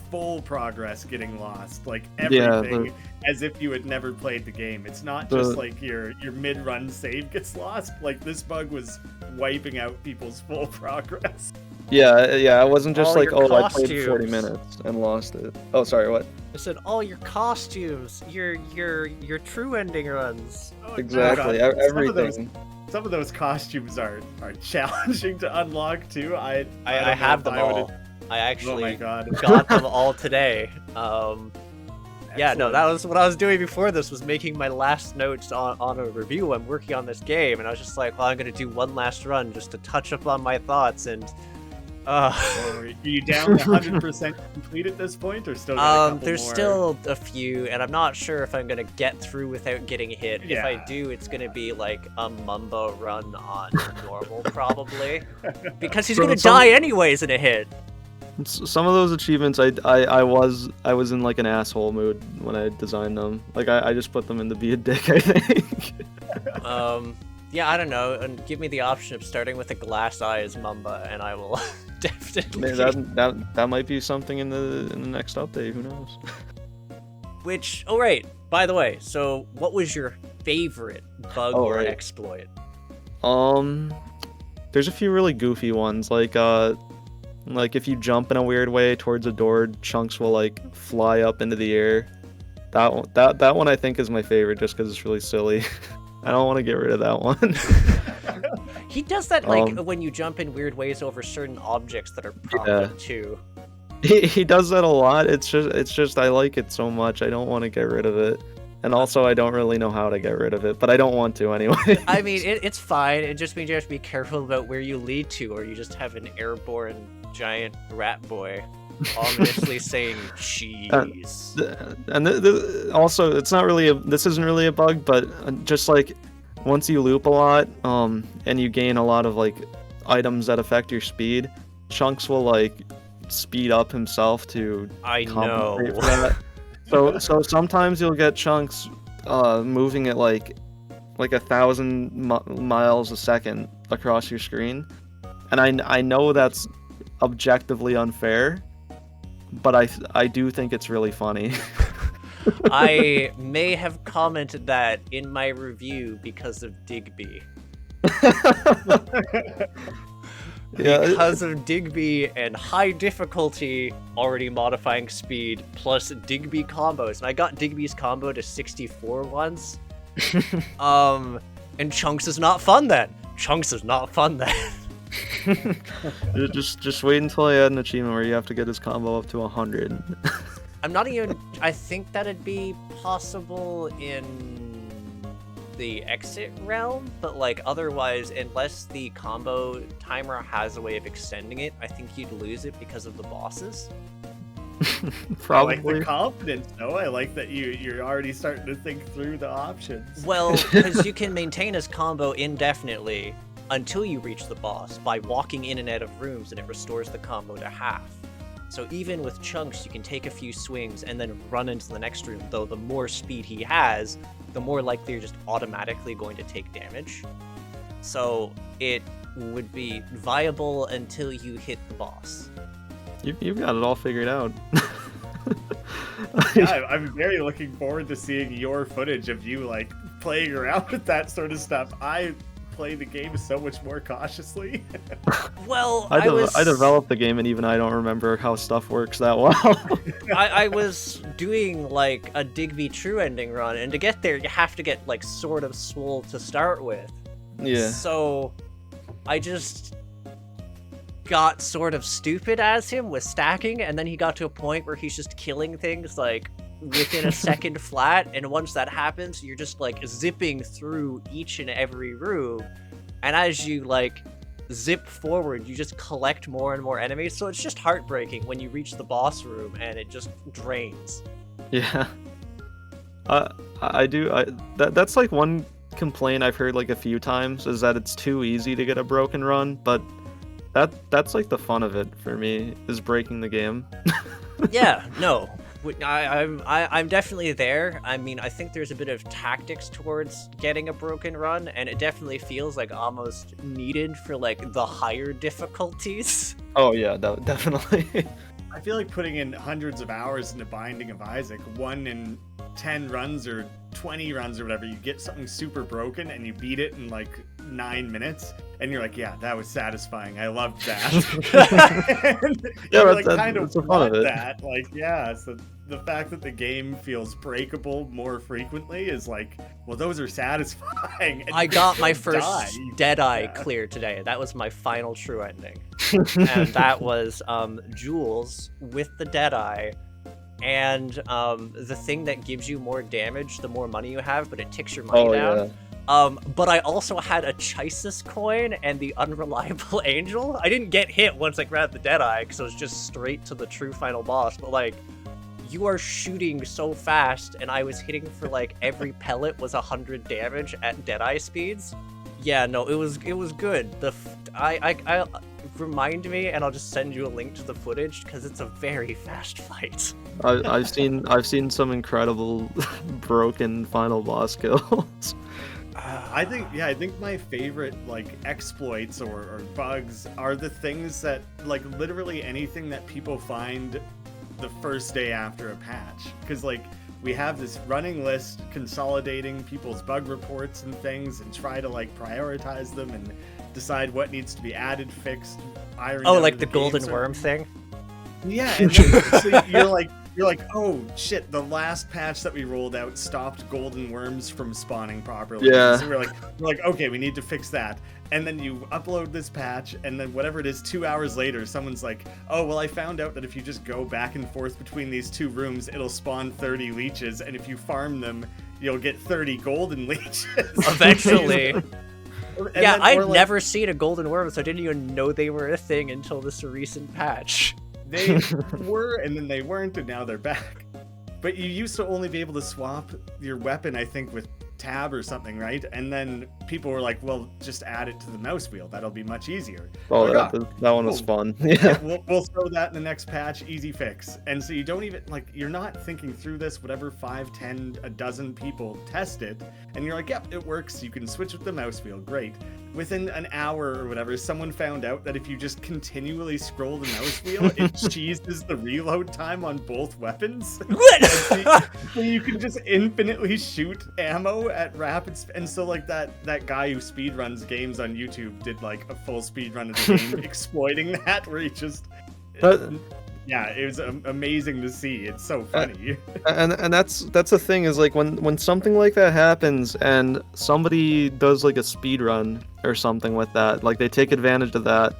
full progress getting lost, like everything, as if you had never played the game. It's not just like your mid-run save gets lost. Like, this bug was wiping out people's full progress. Yeah, it wasn't just All like, your I played costumes. 40 minutes and lost it. Oh, sorry, what? I said all your costumes, your true ending runs. Oh, Exactly, God. everything. Some of those costumes are challenging to unlock too. I have them all. I actually Oh my God. got them all today. Yeah, no, that was what I was doing before this, was making my last notes on a review. I'm working on this game, and I was just like, well, I'm going to do one last run just to touch up on my thoughts, and... Are you down to 100% complete at this point, or still got a couple there's more? still a few, and I'm not sure if I'm going to get through without getting hit. If Yeah. I do, it's going to be like a Mumbo run on normal, probably. Because he's So going to some- die anyways in a hit. Some of those achievements, I was in like an asshole mood when I designed them. Like, I just put them in to be a dick, I think. Yeah, I don't know, and give me the option of starting with a glass eye as Mamba, and I will definitely. That might be something in the next update. Who knows? Which, oh right, by the way, so what was your favorite bug or right. exploit? There's a few really goofy ones, like if you jump in a weird way towards a door, chunks will like fly up into the air. That one I think is my favorite, just because it's really silly. I don't want to get rid of that one. He does that like when you jump in weird ways over certain objects that are prompted too. He does that a lot. It's just I like it so much. I don't want to get rid of it. And also I don't really know how to get rid of it, but I don't want to anyway. I mean, it's fine. It just means you have to be careful about where you lead to, or you just have an airborne giant rat boy ominously saying cheese. And also, it's not really this isn't really a bug, but just like once you loop a lot, and you gain a lot of like items that affect your speed, Chunks will like speed up himself to compensate for that. So sometimes you'll get Chunks moving at like 1,000 miles a second across your screen, and I know that's objectively unfair, but I do think it's really funny. I may have commented that in my review because of Digby. Because of Digby and high difficulty already modifying speed plus Digby combos. And I got Digby's combo to 64 once. And Chunks is not fun then. Chunks is not fun then. just wait until I add an achievement where you have to get his combo up to 100. I'm not even... I think that'd be possible in the exit realm, but like otherwise, unless the combo timer has a way of extending it, I think you'd lose it because of the bosses. Probably. I like the confidence, though. I like that you're already starting to think through the options. Well, because you can maintain his combo indefinitely until you reach the boss by walking in and out of rooms, and it restores the combo to half. So even with Chunks, you can take a few swings and then run into the next room, though the more speed he has, the more likely you're just automatically going to take damage. So it would be viable until you hit the boss. You've got it all figured out. Yeah, I'm very looking forward to seeing your footage of you like playing around with that sort of stuff. I play the game so much more cautiously. Well, I developed the game, and even I don't remember how stuff works that well. I was doing like a Digby true ending run, and to get there you have to get like sort of swole to start with. Yeah. So I just got sort of stupid as him with stacking, and then he got to a point where he's just killing things like within a second flat, and once that happens, you're just like zipping through each and every room, and as you like zip forward, you just collect more and more enemies, so it's just heartbreaking when you reach the boss room and it just drains. Yeah. That's like one complaint I've heard like a few times, is that it's too easy to get a broken run, but that's like the fun of it for me, is breaking the game. Yeah, no. I'm definitely there. I mean, I think there's a bit of tactics towards getting a broken run, and it definitely feels like almost needed for like the higher difficulties. Oh yeah, definitely. I feel like putting in hundreds of hours into Binding of Isaac, 1 in 10 runs or 20 runs or whatever, you get something super broken and you beat it in like 9 minutes, and you're like, yeah, that was satisfying. I loved that. Yeah, like, that's kind of the fun of it. that. Like, yeah, so the fact that the game feels breakable more frequently is like, well, those are satisfying. And I got my first Deadeye Yeah. clear today. That was my final true ending. And that was Jules with the Deadeye. And the thing that gives you more damage the more money you have, but it ticks your money down. Yeah. But I also had a Chisis coin and the Unreliable Angel. I didn't get hit once I grabbed the Deadeye because it was just straight to the true final boss. But like, you are shooting so fast, and I was hitting for like every pellet was 100 damage at Deadeye speeds. Yeah, no, it was good. I remind me, and I'll just send you a link to the footage because it's a very fast fight. I've seen some incredible broken final boss kills. I think my favorite like exploits or bugs are the things that like literally anything that people find the first day after a patch, because like we have this running list consolidating people's bug reports and things and try to like prioritize them and decide what needs to be added, fixed, ironed Oh, out like of the game golden so- worm thing? Yeah, and then, so you're like, oh shit, the last patch that we rolled out stopped golden worms from spawning properly. Yeah. So we're like, okay, we need to fix that. And then you upload this patch, and then whatever it is, 2 hours later, someone's like, oh, well, I found out that if you just go back and forth between these two rooms, it'll spawn 30 leeches, and if you farm them, you'll get 30 golden leeches. Eventually. And Yeah, then I'd we're like, never seen a golden worm, so I didn't even know they were a thing until this recent patch. They were, and then they weren't, and now they're back. But you used to only be able to swap your weapon, I think, with tab or something, right? And then people were like, well, just add it to the mouse wheel. That'll be much easier. Oh, Like, that one was cool. fun. Yeah, Yeah. we'll throw that in the next patch, easy fix. And so you don't even, like, you're not thinking through this, whatever 5, 10, a dozen people test it, and you're like, yep, it works. You can switch with the mouse wheel, great. Within an hour or whatever, someone found out that if you just continually scroll the mouse wheel, it cheeses the reload time on both weapons. What? So you can just infinitely shoot ammo at rapid and so like that guy who speedruns games on YouTube did like a full speedrun of the game exploiting that, where he just yeah, it was amazing to see. It's so funny. And that's the thing, is like when something like that happens and somebody does like a speed run or something with that, like they take advantage of that,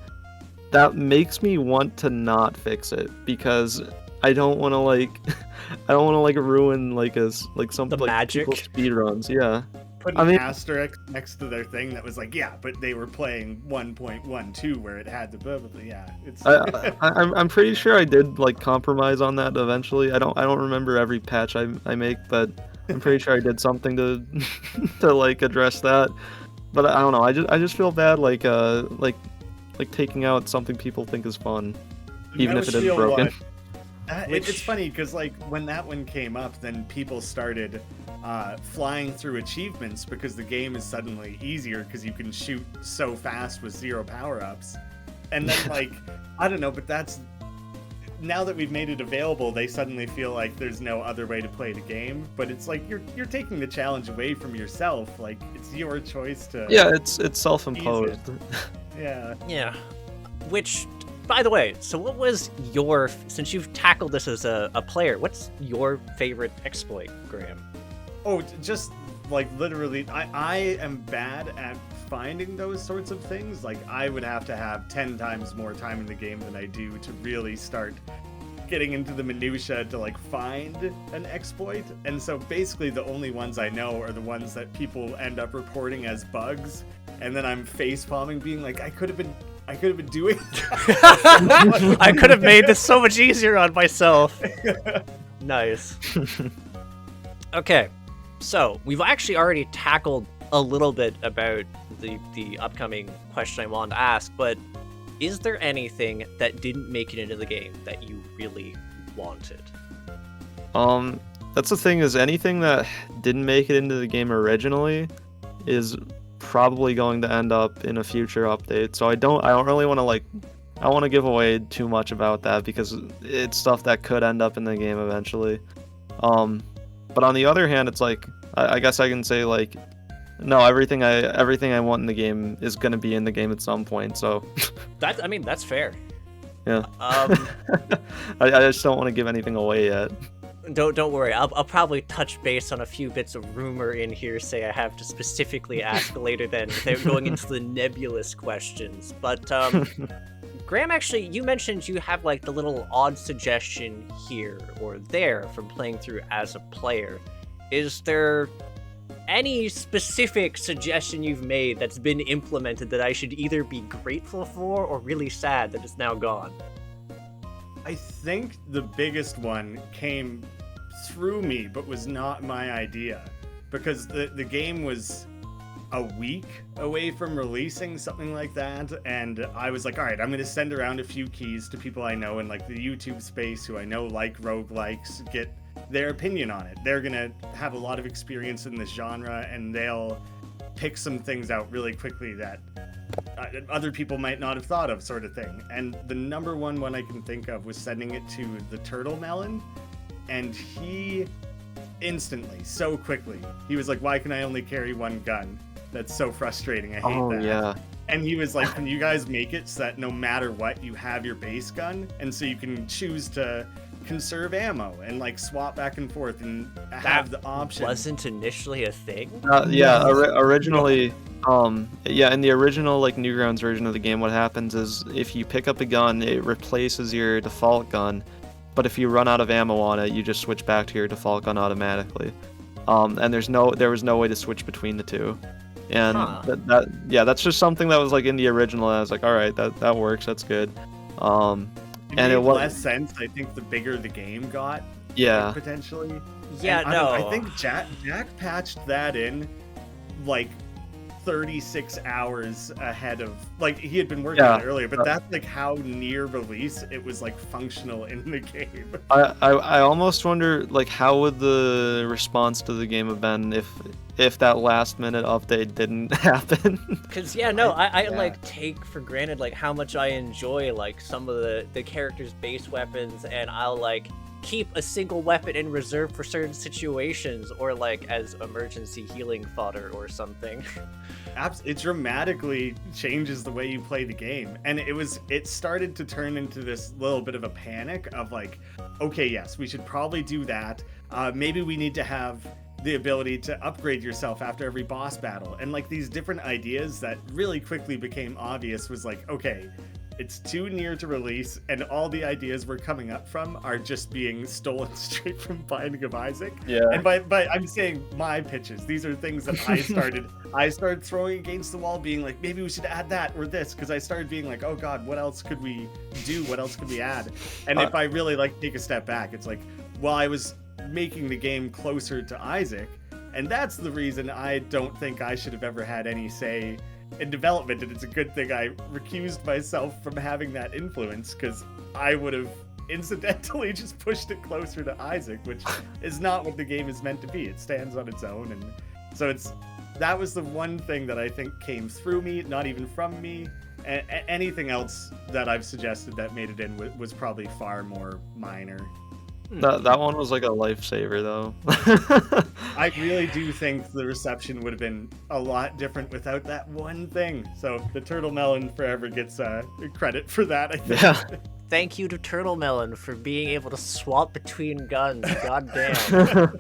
that makes me want to not fix it, because I don't want to like ruin like something The like magic. people's speed runs. Yeah. Put I an mean- asterisk next to their thing that was like, yeah, but they were playing 1.12 where it had the blah, blah, blah. Yeah, it's I'm pretty sure I did like compromise on that eventually. I don't remember every patch I make, but I'm pretty sure I did something to to like address that. But I don't know. I just feel bad like taking out something people think is fun, even if it is Mouse wheel broken. one. It's funny because like when that one came up, then people started flying through achievements because the game is suddenly easier because you can shoot so fast with 0 power-ups. And then like I don't know, but that's now that we've made it available, they suddenly feel like there's no other way to play the game. But it's like you're taking the challenge away from yourself. Like it's your choice to Yeah, it's self-imposed. yeah. Yeah. Which, by the way, so what was your, since you've tackled this as a player, what's your favorite exploit, Graham? Oh, just like literally, I am bad at finding those sorts of things. Like I would have to have 10 times more time in the game than I do to really start getting into the minutia to like find an exploit. And so basically the only ones I know are the ones that people end up reporting as bugs. And then I'm face palming being like, I could have been doing that. I could have made this so much easier on myself. Nice. Okay, so we've actually already tackled a little bit about the upcoming question I wanted to ask, but is there anything that didn't make it into the game that you really wanted? That's the thing, is anything that didn't make it into the game originally is probably going to end up in a future update. So I don't really want to I want to give away too much about that because it's stuff that could end up in the game eventually. But on the other hand, it's like I guess I can say like, no, everything I want in the game is gonna be in the game at some point. So That's fair. yeah. I just don't want to give anything away yet. Don't worry. I'll probably touch base on a few bits of rumor in here. Say I have to specifically ask later, then without going into the nebulous questions. But Graham, actually, you mentioned you have like the little odd suggestion here or there from playing through as a player. Is there any specific suggestion you've made that's been implemented that I should either be grateful for or really sad that it's now gone? I think the biggest one came through me, but was not my idea, because the game was a week away from releasing, something like that, and I was like, all right, I'm going to send around a few keys to people I know in like the YouTube space who I know like roguelikes, get their opinion on it. They're going to have a lot of experience in this genre, and they'll pick some things out really quickly that other people might not have thought of, sort of thing. And the number one I can think of was sending it to the Turtle Melon, and he instantly, so quickly, he was like, why can I only carry one gun? That's so frustrating. I hate that. Yeah. And he was like, can you guys make it so that no matter what, you have your base gun, and so you can choose to conserve ammo and like swap back and forth and have the option. Wasn't initially a thing? Originally, in the original like Newgrounds version of the game, what happens is if you pick up a gun, it replaces your default gun, but if you run out of ammo on it, you just switch back to your default gun automatically. And there was no way to switch between the two. And that's just something that was like in the original, and I was like, all right, that works, that's good. It made less sense, I think, the bigger the game got. Yeah. Like, potentially. Yeah, and no. I think Jack patched that in like 36 hours ahead of, like, he had been working on it earlier, but that's like how near release it was like functional in the game. I almost wonder like how would the response to the game have been if that last minute update didn't happen. Because I like take for granted like how much I enjoy like some of the characters' base weapons, and I'll like keep a single weapon in reserve for certain situations, or like as emergency healing fodder or something. It dramatically changes the way you play the game, and it started to turn into this little bit of a panic of like, okay, yes, we should probably do that. Maybe we need to have the ability to upgrade yourself after every boss battle, and like these different ideas that really quickly became obvious was like, okay, it's too near to release, and all the ideas we're coming up from are just being stolen straight from Binding of Isaac. Yeah. And by I'm saying my pitches. These are things that I started throwing against the wall, being like, maybe we should add that or this, because I started being like, oh god, what else could we do? What else could we add? And if I really like take a step back, it's like, well, I was making the game closer to Isaac, and that's the reason I don't think I should have ever had any say in development, and it's a good thing I recused myself from having that influence, because I would have incidentally just pushed it closer to Isaac, which is not what the game is meant to be. It stands on its own, and so that was the one thing that I think came through me, not even from me. Anything else that I've suggested that made it in was probably far more minor. That one was like a lifesaver, though. I really do think the reception would have been a lot different without that one thing. So the Turtle Melon forever gets credit for that, I think. Yeah. Thank you to Turtle Melon for being able to swap between guns. God damn.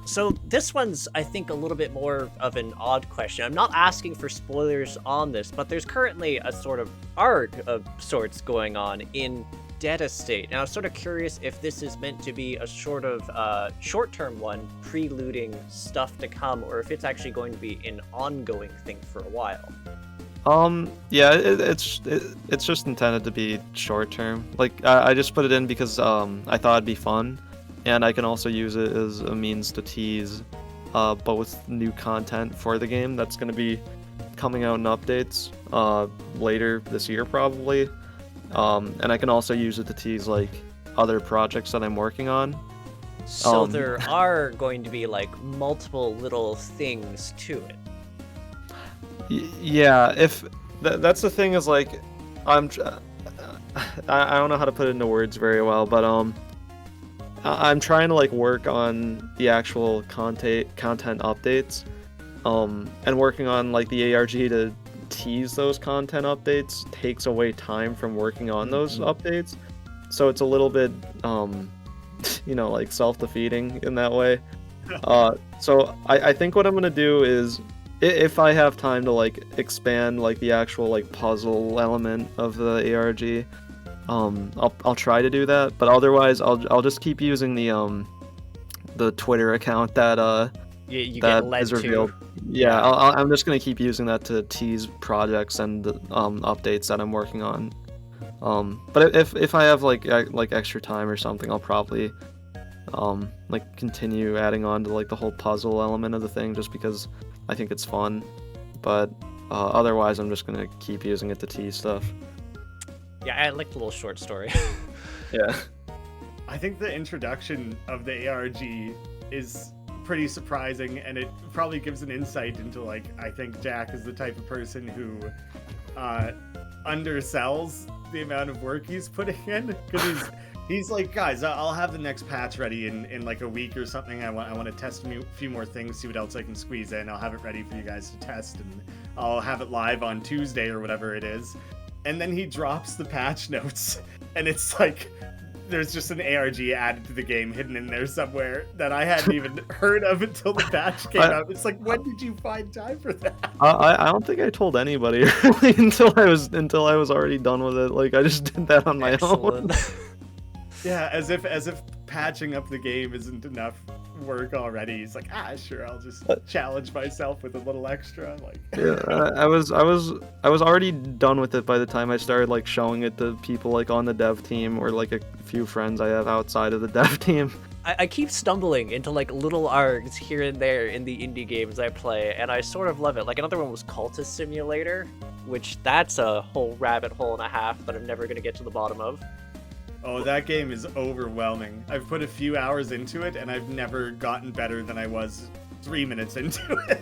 So this one's, I think, a little bit more of an odd question. I'm not asking for spoilers on this, but there's currently a sort of arc of sorts going on in Dead Estate. Now, I'm sort of curious if this is meant to be a sort of short-term one, preluding stuff to come, or if it's actually going to be an ongoing thing for a while. It's just intended to be short-term. Like, I just put it in because I thought it'd be fun, and I can also use it as a means to tease both new content for the game that's going to be coming out in updates later this year, probably. And I can also use it to tease like other projects that I'm working on. So there are going to be like multiple little things to it. Yeah, if that's the thing is like I don't know how to put it into words very well, but I'm trying to like work on the actual content updates, and working on like the ARG to tease those content updates takes away time from working on those updates, so it's a little bit like self-defeating in that way. So I think what I'm gonna do is, if I have time to like expand like the actual like puzzle element of the ARG, I'll try to do that, but otherwise I'll just keep using the Twitter account that You that get led is revealed. to. Yeah, I'm just gonna keep using that to tease projects and updates that I'm working on. But if I have like extra time or something, I'll probably like continue adding on to like the whole puzzle element of the thing, just because I think it's fun. But otherwise, I'm just gonna keep using it to tease stuff. Yeah, I like the little short story. Yeah. I think the introduction of the ARG is pretty surprising, and it probably gives an insight into, like, I think Jack is the type of person who undersells the amount of work he's putting in, because he's like, guys, I'll have the next patch ready in like a week or something. I want to test a few more things, see what else I can squeeze in. I'll have it ready for you guys to test, and I'll have it live on Tuesday or whatever it is. And then he drops the patch notes, and it's like there's just an ARG added to the game hidden in there somewhere that I hadn't even heard of until the patch came out. It's like, when did you find time for that? I don't think I told anybody really until I was already done with it. Like, I just did that on my own. Yeah, as if patching up the game isn't enough work already. He's like, sure, I'll just challenge myself with a little extra. Like, yeah, I was already done with it by the time I started like showing it to people like on the dev team or like a few friends I have outside of the dev team. I keep stumbling into like little args here and there in the indie games I play, and I sort of love it. Like, another one was Cultist Simulator, which that's a whole rabbit hole and a half that I'm never gonna get to the bottom of. Oh, that game is overwhelming. I've put a few hours into it, and I've never gotten better than I was 3 minutes into it.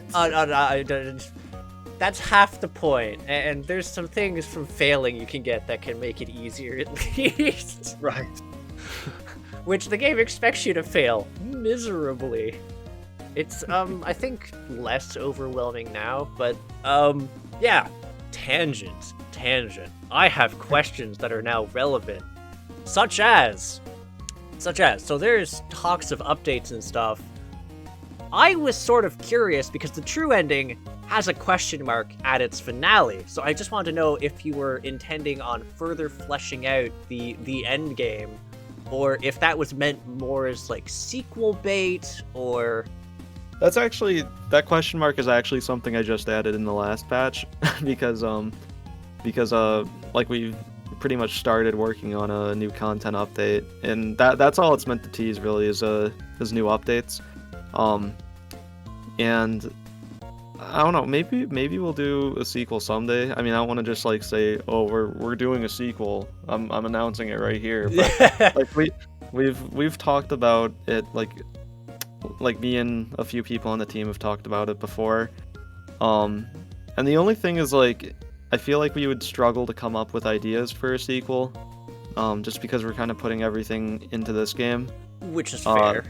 That's half the point, and there's some things from failing you can get that can make it easier at least. Right. Which the game expects you to fail miserably. It's, I think less overwhelming now, but, yeah. Tangent. I have questions that are now relevant. Such as, so there's talks of updates and stuff. I was sort of curious because the true ending has a question mark at its finale, so I just wanted to know if you were intending on further fleshing out the end game, or if that was meant more as like sequel bait, or... That question mark is actually something I just added in the last patch, because like we've pretty much started working on a new content update, and that's all it's meant to tease really is new updates. And I don't know, maybe we'll do a sequel someday. I mean, I don't want to just like say, oh, we're doing a sequel. I'm announcing it right here. But like we've talked about it, like me and a few people on the team have talked about it before. And the only thing is, like, I feel like we would struggle to come up with ideas for a sequel, just because we're kind of putting everything into this game. Which is fair.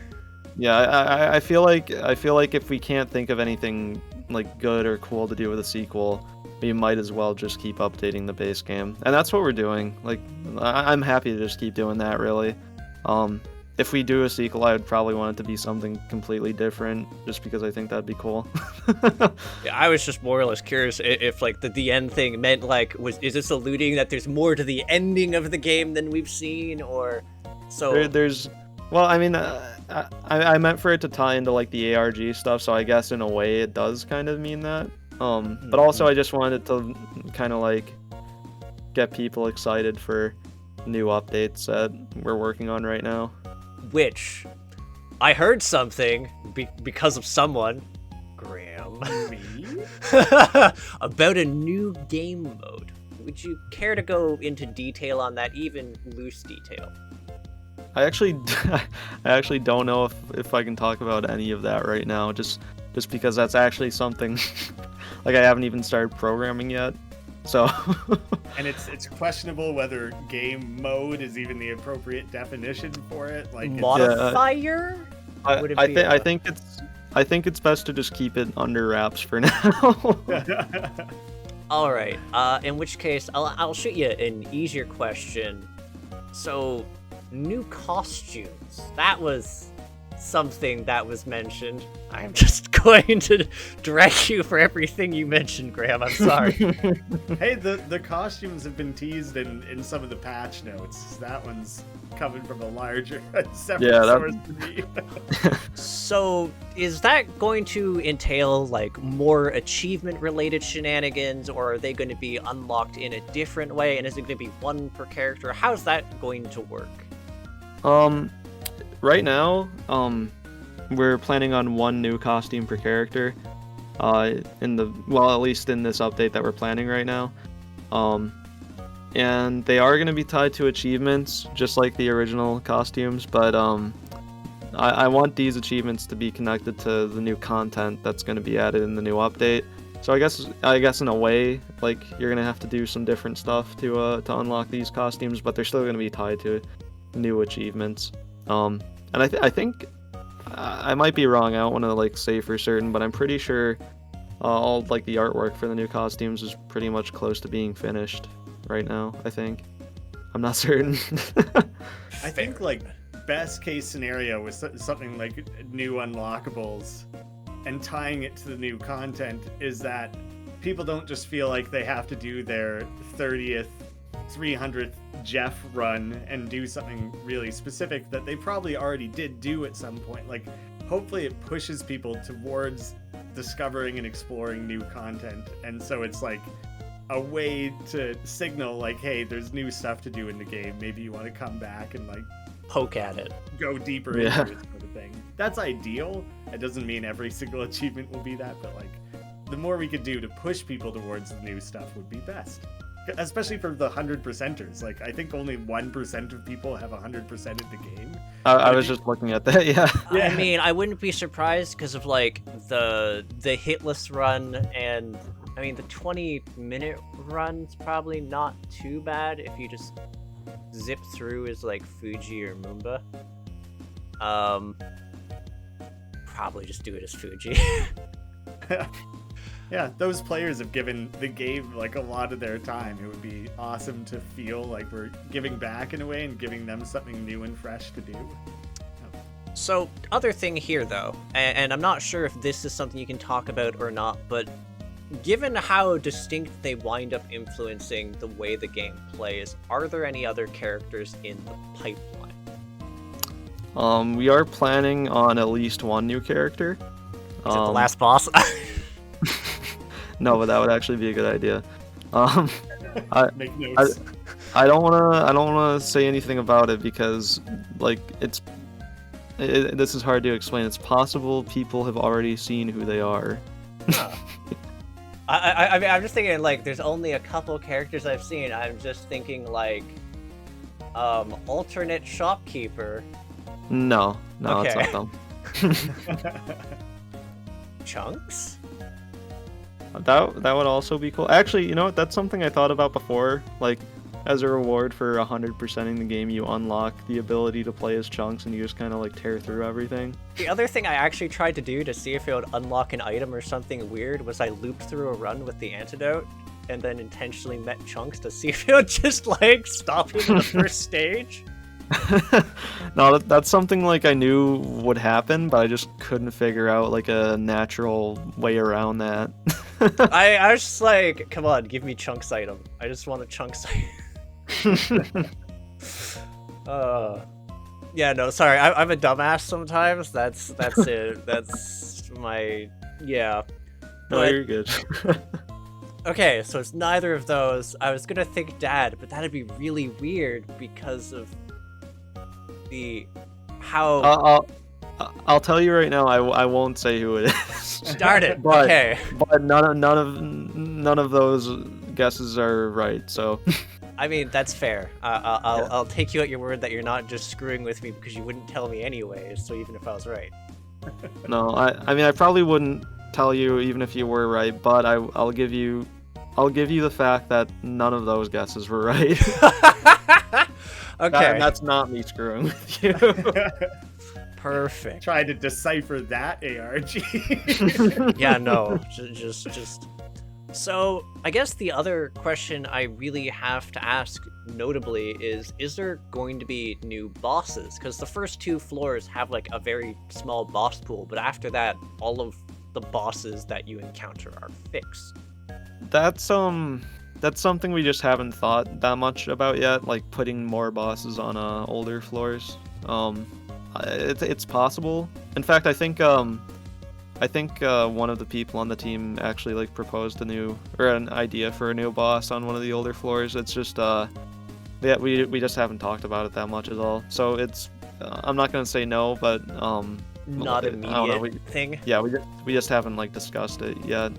Yeah, I feel like if we can't think of anything like good or cool to do with a sequel, we might as well just keep updating the base game, and that's what we're doing. Like, I'm happy to just keep doing that, really. If we do a sequel, I would probably want it to be something completely different, just because I think that'd be cool. Yeah, I was just more or less curious if like the end thing meant like, is this alluding that there's more to the ending of the game than we've seen, or so? Well, I mean, I meant for it to tie into like the ARG stuff, so I guess in a way it does kind of mean that. But also I just wanted to kind of like get people excited for new updates that we're working on right now. Which I heard something because of someone, Graham, Me? about a new game mode. Would you care to go into detail on that, even loose detail? I actually don't know if I can talk about any of that right now, just because that's actually something like I haven't even started programming yet. So and it's questionable whether game mode is even the appropriate definition for it. Like, modifier? I think it's best to just keep it under wraps for now. All right. In which case, I'll shoot you an easier question. So, new costumes. That was something that was mentioned. I'm just going to drag you for everything you mentioned, Graham. I'm sorry. Hey, the costumes have been teased in some of the patch notes. That one's coming from a larger, separate source to me. So, is that going to entail like more achievement-related shenanigans, or are they going to be unlocked in a different way? And is it going to be one per character? How's that going to work? Right now, we're planning on one new costume per character, at least in this update that we're planning right now. And they are going to be tied to achievements, just like the original costumes, but I want these achievements to be connected to the new content that's going to be added in the new update. So I guess in a way, like, you're gonna have to do some different stuff to unlock these costumes, but they're still gonna be tied to new achievements. And I think I might be wrong. I don't want to like say for certain, but I'm pretty sure all like the artwork for the new costumes is pretty much close to being finished right now. I think. I'm not certain. I think like best case scenario was something like new unlockables. And tying it to the new content is that people don't just feel like they have to do their 30th, 300th Jeff run and do something really specific that they probably already did do at some point. Like, hopefully it pushes people towards discovering and exploring new content. And so it's like a way to signal like, hey, there's new stuff to do in the game. Maybe you want to come back and like poke at it, go deeper into it, sort of thing. That's ideal. It doesn't mean every single achievement will be that, but like the more we could do to push people towards the new stuff would be best. Especially for the 100%ers. Like, I think only 1% of people have 100% in the game. I was just looking at that, yeah. I mean, I wouldn't be surprised because of like the hitless run, and I mean the 20-minute run's probably not too bad if you just zip through as like Fuji or Moomba. Probably just do it as Fuji. Yeah, those players have given the game like a lot of their time. It would be awesome to feel like we're giving back in a way and giving them something new and fresh to do. So, other thing here though, and I'm not sure if this is something you can talk about or not, but given how distinct they wind up influencing the way the game plays, are there any other characters in the pipeline? We are planning on at least one new character. Is it the last boss? No, but that would actually be a good idea. Make notes. I don't wanna say anything about it because like this is hard to explain. It's possible people have already seen who they are. I mean, I'm just thinking like there's only a couple characters I've seen. I'm just thinking like alternate shopkeeper. No, Okay. It's not them. Chunks? That would also be cool. Actually, you know what? That's something I thought about before. Like, as a reward for 100%ing the game, you unlock the ability to play as Chunks, and you just kind of like tear through everything. The other thing I actually tried to do to see if it would unlock an item or something weird was I looped through a run with the antidote, and then intentionally met Chunks to see if it would just like stop him in the first stage. No, that's something like I knew would happen, but I just couldn't figure out like a natural way around that. I was just like, come on, give me Chunks item. I just want a Chunks item. Yeah, no, sorry, I'm a dumbass sometimes. That's it. That's my, yeah. No, But- you're good. Okay, so it's neither of those. I was gonna think Dad, but that'd be really weird because of the how. I'll tell you right now. I won't say who it is. Darn it. But- Okay. But none of those guesses are right. So I mean, that's fair. I'll take you at your word that you're not just screwing with me because you wouldn't tell me anyways. So even if I was right. no, I mean I probably wouldn't tell you even if you were right. But I'll give you the fact that none of those guesses were right. Okay. That's not me screwing with you. Perfect. Try to decipher that ARG. Yeah, no, just. So, I guess the other question I really have to ask, notably, is there going to be new bosses? Because the first 2 floors have like a very small boss pool, but after that, all of the bosses that you encounter are fixed. That's something we just haven't thought that much about yet, like putting more bosses on older floors. It's possible. In fact, I think one of the people on the team actually like proposed an idea for a new boss on one of the older floors. It's just yeah, we just haven't talked about it that much at all. So it's I'm not gonna say no, but Not I don't know, immediate thing. yeah, we just haven't like discussed it yet.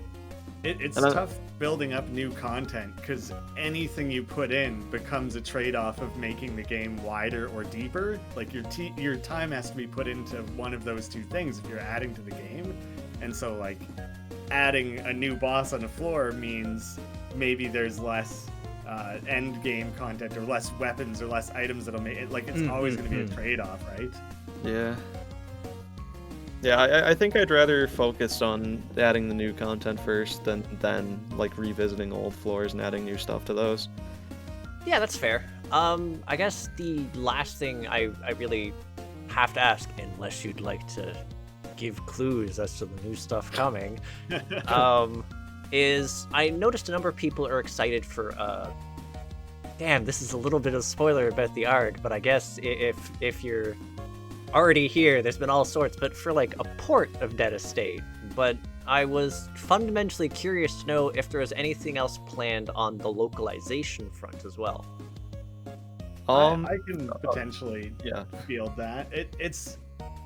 It's And tough building up new content, because anything you put in becomes a trade-off of making the game wider or deeper. Like your time has to be put into one of those two things if you're adding to the game. And so like adding a new boss on the floor means maybe there's less end game content or less weapons or less items that'll make it. Like it's always going to be a trade-off, right? Yeah. Yeah, I think I'd rather focus on adding the new content first than like revisiting old floors and adding new stuff to those. Yeah, that's fair. I guess the last thing I really have to ask, unless you'd like to give clues as to the new stuff coming, is I noticed a number of people are excited for damn, this is a little bit of spoiler about the ARG, but I guess if you're already here, there's been all sorts, but for like a port of Dead Estate. But I was fundamentally curious to know if there was anything else planned on the localization front as well. I can potentially field that. It's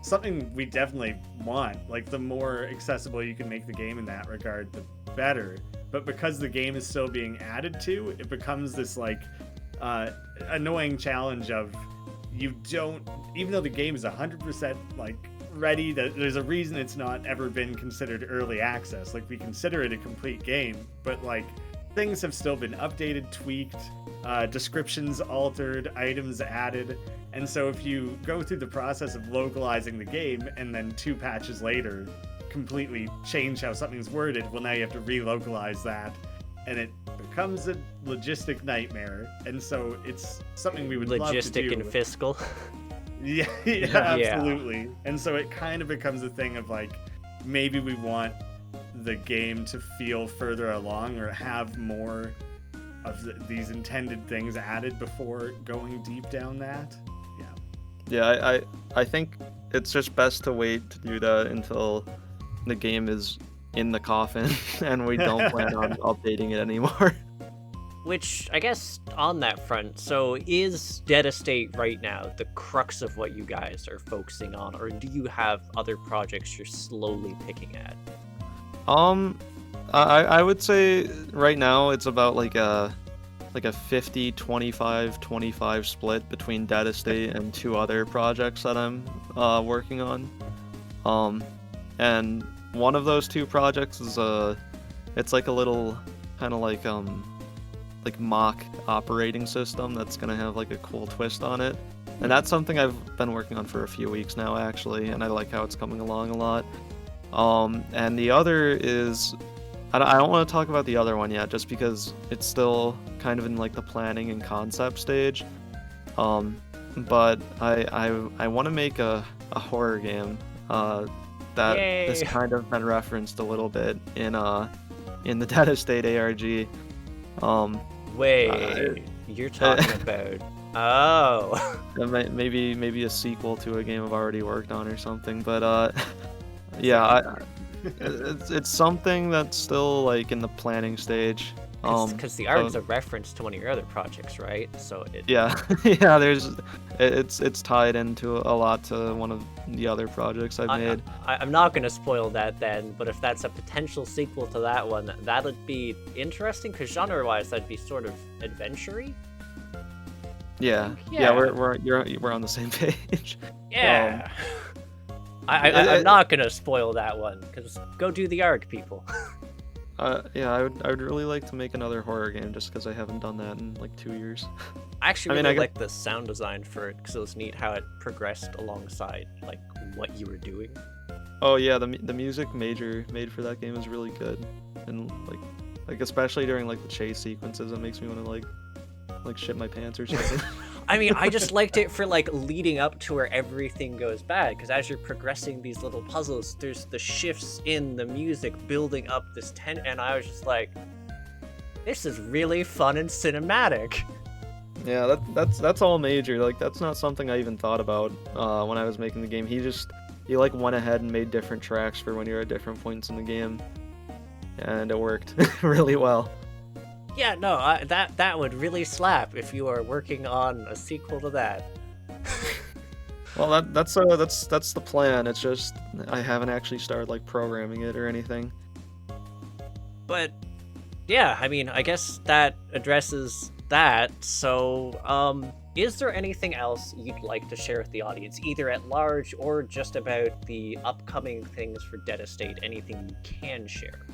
something we definitely want. Like the more accessible you can make the game in that regard, the better. But because the game is still being added to, it becomes this like annoying challenge of you don't, even though the game is 100% like ready, that there's a reason it's not ever been considered early access. Like we consider it a complete game, but like things have still been updated, tweaked, descriptions altered, items added. And so if you go through the process of localizing the game and then 2 patches later completely change how something's worded, well now you have to relocalize that, and it becomes a logistic nightmare. And so it's something we would love to do. Logistic and fiscal. Yeah, absolutely. And so it kind of becomes a thing of like, maybe we want the game to feel further along or have more of these intended things added before going deep down that. Yeah, I think it's just best to wait to do that until the game is in the coffin and we don't plan on updating it anymore. Which, I guess, on that front, so is Dead Estate right now the crux of what you guys are focusing on, or do you have other projects you're slowly picking at? I would say right now it's about like a 50, 25, 25 split between Dead Estate and 2 other projects that I'm working on. And one of those 2 projects is it's like a little kind of like mock operating system that's gonna have like a cool twist on it, and that's something I've been working on for a few weeks now actually, and I like how it's coming along a lot. And the other is I don't want to talk about the other one yet just because it's still kind of in like the planning and concept stage, but I want to make a horror game that has kind of been referenced a little bit in the Dead Estate ARG. Wait, you're talking about maybe a sequel to a game I've already worked on or something, but yeah, it's something that's still like in the planning stage. Because the art's a reference to one of your other projects, right? So yeah, it's tied into a lot to one of the other projects I've made. I'm not going to spoil that then, but if that's a potential sequel to that one, that'd be interesting, because genre-wise, that'd be sort of adventure-y. Yeah, we're on the same page. Yeah. I'm not going to spoil that one, because go do the ARG, people. Yeah, I would really like to make another horror game just because I haven't done that in like 2 years. I actually really like the sound design for it because it was neat how it progressed alongside like what you were doing. Oh yeah, the music made for that game is really good, and like especially during like the chase sequences, it makes me want to like shit my pants or something. I mean, I just liked it for like leading up to where everything goes bad, because as you're progressing these little puzzles, there's the shifts in the music building up this tension, and I was just like, this is really fun and cinematic. Yeah, that's all major. Like that's not something I even thought about when I was making the game. He like went ahead and made different tracks for when you're at different points in the game, and it worked really well. Yeah, no, that would really slap if you are working on a sequel to that. Well, that's the plan. It's just I haven't actually started like programming it or anything. But yeah, I mean, I guess that addresses that. So, is there anything else you'd like to share with the audience, either at large or just about the upcoming things for Dead Estate? Anything you can share?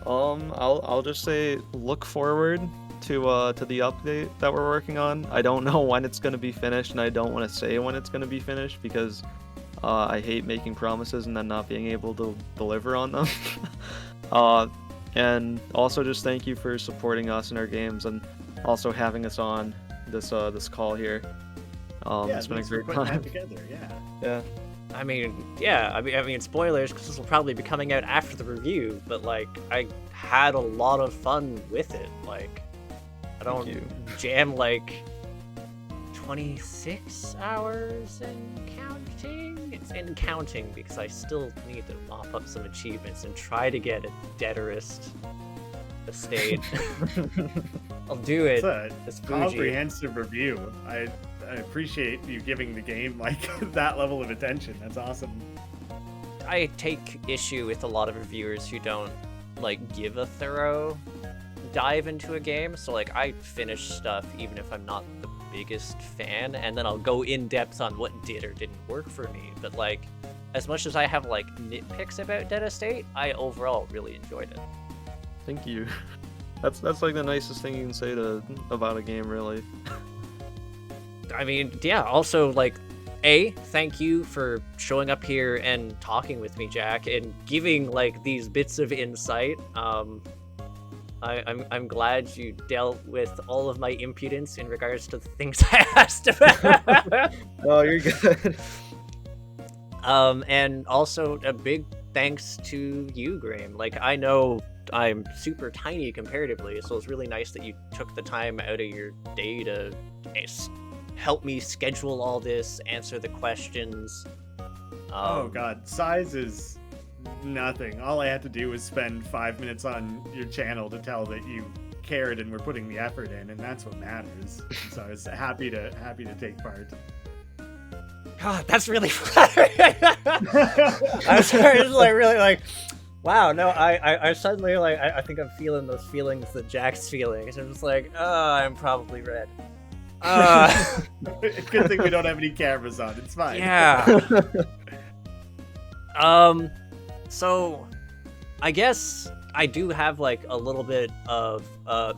I'll just say look forward to the update that we're working on. I don't know when it's gonna be finished, and I don't want to say when it's gonna be finished because I hate making promises and then not being able to deliver on them. And also just thank you for supporting us in our games and also having us on this call here. It's been a great time. Together, yeah. Yeah. I mean, yeah, I mean, spoilers, because this will probably be coming out after the review, but, like, I had a lot of fun with it. Like, I don't jam, like, 26 hours and counting? It's in counting, because I still need to mop up some achievements and try to get a Deaderist estate. I'll do it. It's a comprehensive review. I appreciate you giving the game like that level of attention. That's awesome. I take issue with a lot of reviewers who don't like give a thorough dive into a game. So like I finish stuff even if I'm not the biggest fan, and then I'll go in depth on what did or didn't work for me. But like as much as I have like nitpicks about Dead Estate, I overall really enjoyed it. Thank you. That's like the nicest thing you can say about a game, really. I mean, yeah, also, like, thank you for showing up here and talking with me, Jack, and giving, like, these bits of insight. I'm glad you dealt with all of my impudence in regards to the things I asked about. Oh, you're good. And also, a big thanks to you, Graeme. Like, I know I'm super tiny comparatively, so it's really nice that you took the time out of your day to help me schedule all this, answer the questions. Oh god, size is nothing. All I had to do was spend 5 minutes on your channel to tell that you cared and were putting the effort in, and that's what matters. So I was happy to take part. God, that's really flattering. I'm sorry, it's like really like, wow, no, I suddenly like I think I'm feeling those feelings that Jack's feeling. I'm just like, oh, I'm probably red. Good thing we don't have any cameras on. It's fine. Yeah. So I guess I do have like a little bit of a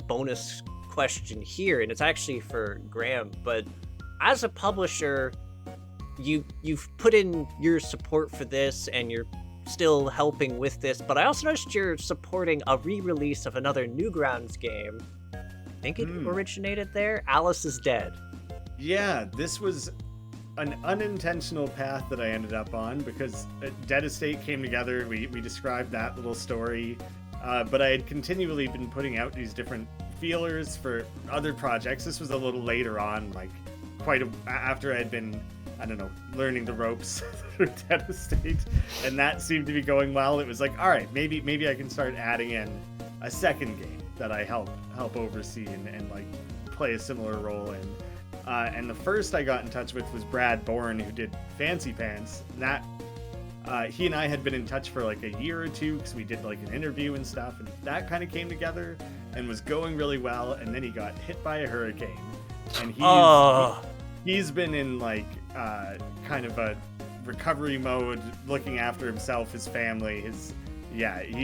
bonus question here, and it's actually for Graeme. But as a publisher, you've put in your support for this, and you're still helping with this. But I also noticed you're supporting a re-release of another Newgrounds game. I think it originated there. Alice is Dead. Yeah, this was an unintentional path that I ended up on because Dead Estate came together. We described that little story, but I had continually been putting out these different feelers for other projects. This was a little later on, like after I had been, I don't know, learning the ropes through Dead Estate, and that seemed to be going well. It was like, all right, maybe I can start adding in a second game that I help oversee and like play a similar role in. And the first I got in touch with was Brad Bourne, who did Fancy Pants. And that he and I had been in touch for like a year or two because we did like an interview and stuff, and that kind of came together and was going really well. And then he got hit by a hurricane, and he's been in like kind of a recovery mode, looking after himself, his family, he's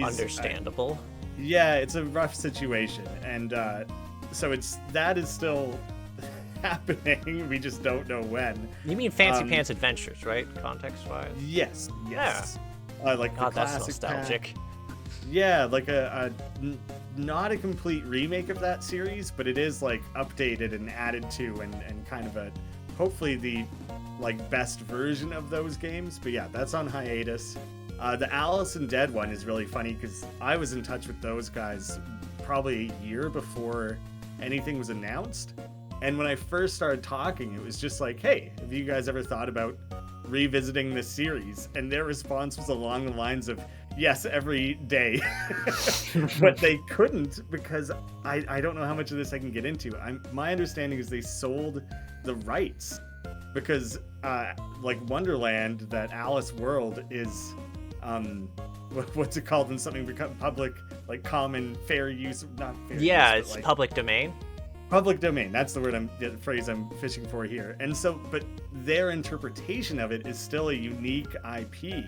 understandable. It's a rough situation, and so that is still happening. We just don't know when. You mean Fancy Pants Adventures, right? Context-wise. Yes. Yeah. Like God, the classic that's nostalgic. pack. Yeah, like not a complete remake of that series, but it is like updated and added to, and kind of hopefully the like best version of those games. But yeah, that's on hiatus. The Alice and Dead one is really funny because I was in touch with those guys probably a year before anything was announced. And when I first started talking, it was just like, hey, have you guys ever thought about revisiting this series? And their response was along the lines of, yes, every day. But they couldn't because I don't know how much of this I can get into. My understanding is they sold the rights because like Wonderland, that Alice world is... what's it called when something becomes public like common fair use, not fair Yeah, use, it's but, like, public domain. public domain. That's the phrase I'm fishing for here. And so, but their interpretation of it is still a unique IP,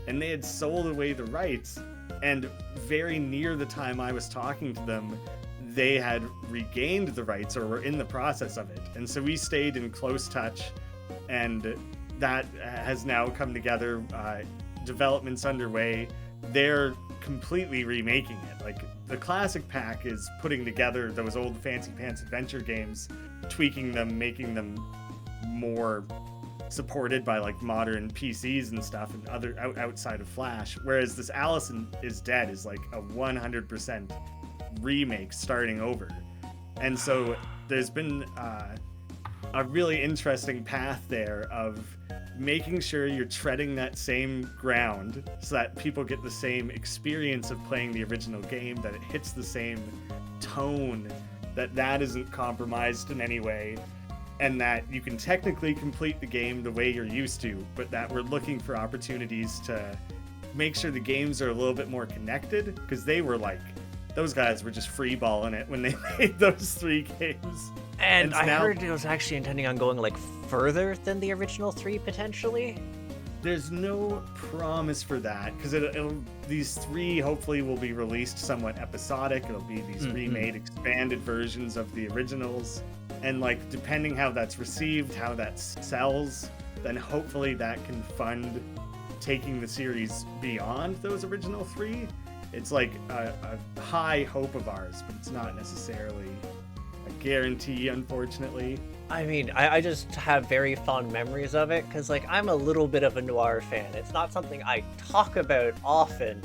and they had sold away the rights. And very near the time I was talking to them, they had regained the rights or were in the process of it. And so we stayed in close touch, and that has now come together. Development's underway. They're completely remaking it. Like, the classic pack is putting together those old Fancy Pants adventure games, tweaking them, making them more supported by like modern PCs and stuff and other outside of Flash. Whereas this Alice is Dead is like a 100% remake starting over. And so there's been a really interesting path there of making sure you're treading that same ground so that people get the same experience of playing the original game, that it hits the same tone, that isn't compromised in any way, and that you can technically complete the game the way you're used to, but that we're looking for opportunities to make sure the games are a little bit more connected, because those guys were just freeballing it when they made those 3 games. And I heard it was actually intending on going like further than the original 3 potentially. There's no promise for that, because these 3 hopefully will be released somewhat episodic. It'll be these remade, expanded versions of the originals, and like depending how that's received, how that sells, then hopefully that can fund taking the series beyond those original 3. It's like a high hope of ours, but it's not necessarily a guarantee, unfortunately. I mean, I just have very fond memories of it, because, like, I'm a little bit of a noir fan. It's not something I talk about often,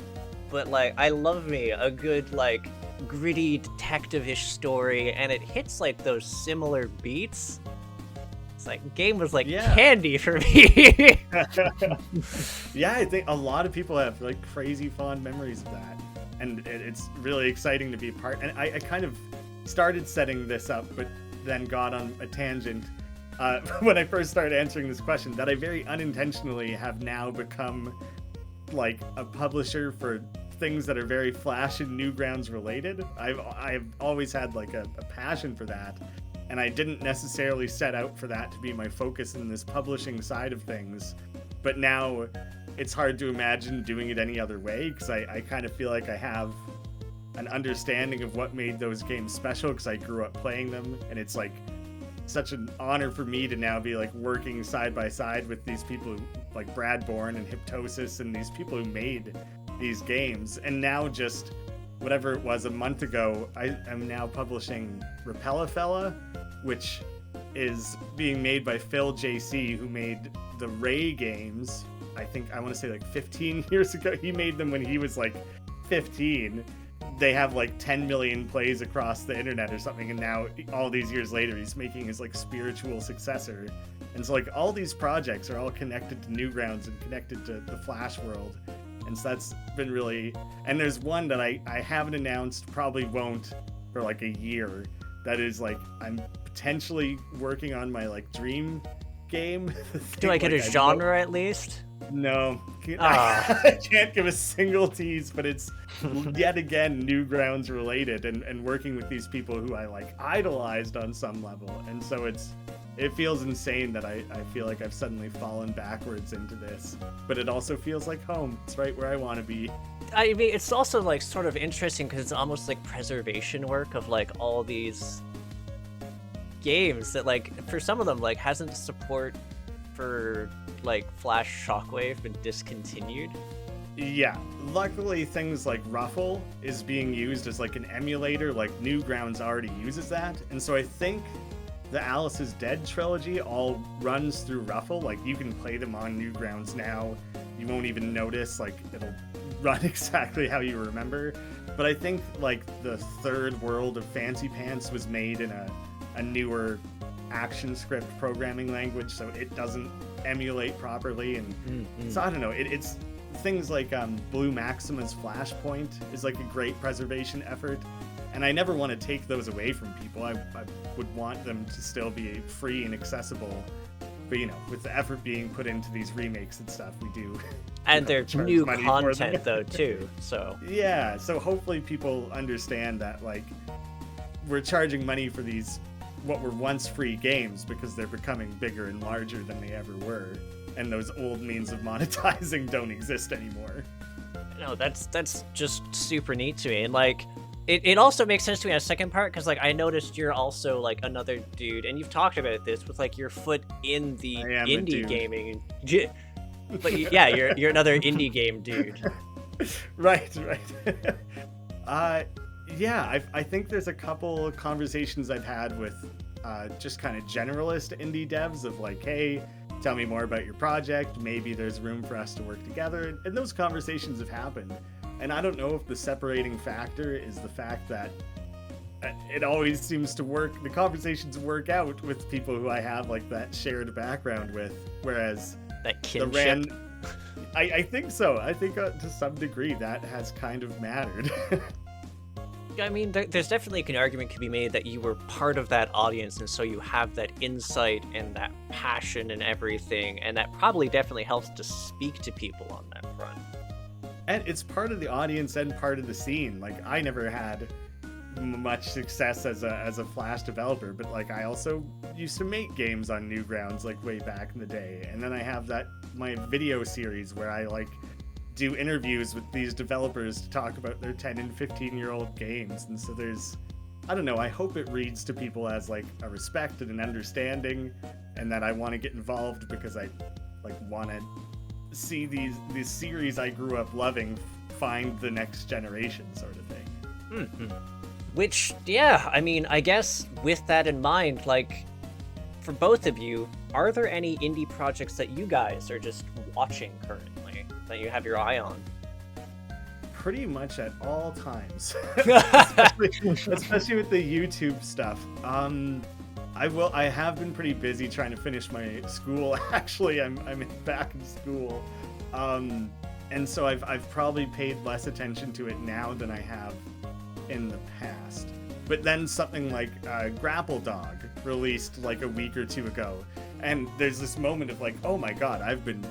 but, like, I love me a good, like, gritty detective-ish story, and it hits, like, those similar beats. It's like, game was, like, candy for me. Yeah, I think a lot of people have, like, crazy fond memories of that, and it's really exciting to be a part. And I kind of started setting this up, but then got on a tangent when I first started answering this question, that I very unintentionally have now become like a publisher for things that are very Flash and Newgrounds related. I've always had like a passion for that, and I didn't necessarily set out for that to be my focus in this publishing side of things, but now it's hard to imagine doing it any other way, because I kind of feel like I have an understanding of what made those games special, because I grew up playing them, and it's like such an honor for me to now be like working side by side with these people like Brad Bourne and Hyptosis and these people who made these games. And now, just whatever it was a month ago, I am now publishing Repellafella, which is being made by Phil JC, who made the Ray games. I want to say like 15 years ago. He made them when he was like 15. They have like 10 million plays across the internet or something, and now all these years later he's making his like spiritual successor. And so like all these projects are all connected to Newgrounds and connected to the Flash world, and so that's been really. And there's one that I haven't announced, probably won't for like a year, that is like I'm potentially working on my like dream game. Do I get a genre at least? No, I can't give a single tease, but it's yet again Newgrounds related, and working with these people who I like idolized on some level. And so it feels insane that I feel like I've suddenly fallen backwards into this, but it also feels like home. It's right where I want to be. I mean, it's also like sort of interesting, because it's almost like preservation work of like all these games that, like, for some of them, like, hasn't support for like Flash Shockwave been discontinued. Yeah, luckily things like Ruffle is being used as like an emulator. Like Newgrounds already uses that, and so I think the Alice is Dead trilogy all runs through Ruffle. Like you can play them on Newgrounds now, you won't even notice, like it'll run exactly how you remember. But I think like the third world of Fancy Pants was made in a newer ActionScript programming language, so it doesn't emulate properly, and so I don't know, it's things like Blue Maxima's Flashpoint is like a great preservation effort, and I never want to take those away from people. I would want them to still be free and accessible, but you know, with the effort being put into these remakes and stuff, we do And they're charge new money for them. content though too, so Yeah, so hopefully people understand that like we're charging money for these what were once free games because they're becoming bigger and larger than they ever were, and those old means of monetizing don't exist anymore. no, that's just super neat to me. And like it also makes sense to me on a second part, because like I noticed you're also like another dude, and you've talked about this with like your foot in the I am a indie dude. gaming. But yeah, you're another indie game dude. Right. Yeah, I think there's a couple conversations I've had with just kind of generalist indie devs of like, hey, tell me more about your project. Maybe there's room for us to work together. And those conversations have happened. And I don't know if the separating factor is the fact that it always seems to work. The conversations work out with people who I have like that shared background with. Whereas That the kinship. I think so. I think to some degree that has kind of mattered. I mean, there's definitely an argument could be made that you were part of that audience, and so you have that insight and that passion and everything, and that probably definitely helps to speak to people on that front. And it's part of the audience and part of the scene. Like I never had much success as a Flash developer, but like I also used to make games on Newgrounds like way back in the day. And then I have my video series where I like do interviews with these developers to talk about their 10 and 15-year-old games. And so there's, I don't know, I hope it reads to people as like a respect and an understanding, and that I want to get involved because I like want to see these series I grew up loving find the next generation sort of thing. Mm-hmm. Which, yeah, I mean, I guess with that in mind, like, for both of you, are there any indie projects that you guys are just watching currently that you have your eye on? Pretty much at all times, especially with the YouTube stuff. I have been pretty busy trying to finish my school. Actually, I'm back in school, and so I've probably paid less attention to it now than I have in the past. But then something like Grapple Dog released like a week or two ago, and there's this moment of like, oh my god, I've been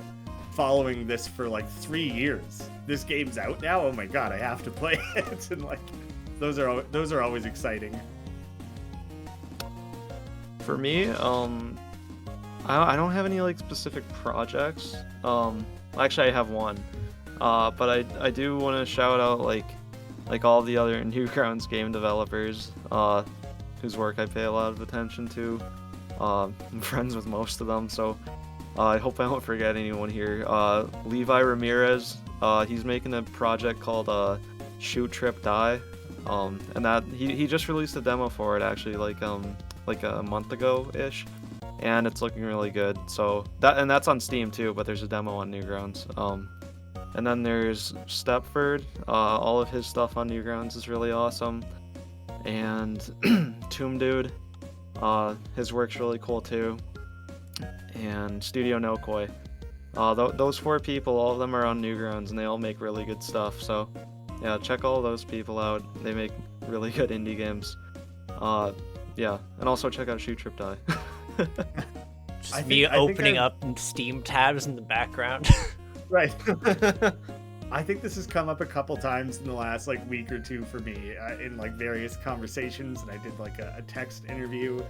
following this for like 3 years. This game's out now. Oh my god, I have to play it. And like, those are always exciting. For me, I don't have any like specific projects. Actually, I have one, but I do want to shout out like all the other Newgrounds game developers, whose work I pay a lot of attention to. I'm friends with most of them, so I hope I don't forget anyone here. Levi Ramirez, he's making a project called Shoot Trip Die, and that he just released a demo for it actually like a month ago ish, and it's looking really good. So that's on Steam too, but there's a demo on Newgrounds. And then there's Stepford. All of his stuff on Newgrounds is really awesome. And Tomb Dude, his work's really cool too. And Studio Nokoi. Those 4 people, all of them are on Newgrounds, and they all make really good stuff. So yeah, check all those people out. They make really good indie games. Yeah, and also check out Shoot Trip Die. Just me opening up Steam tabs in the background. Right. I think this has come up a couple times in the last like week or two for me in like various conversations, and I did like a text interview.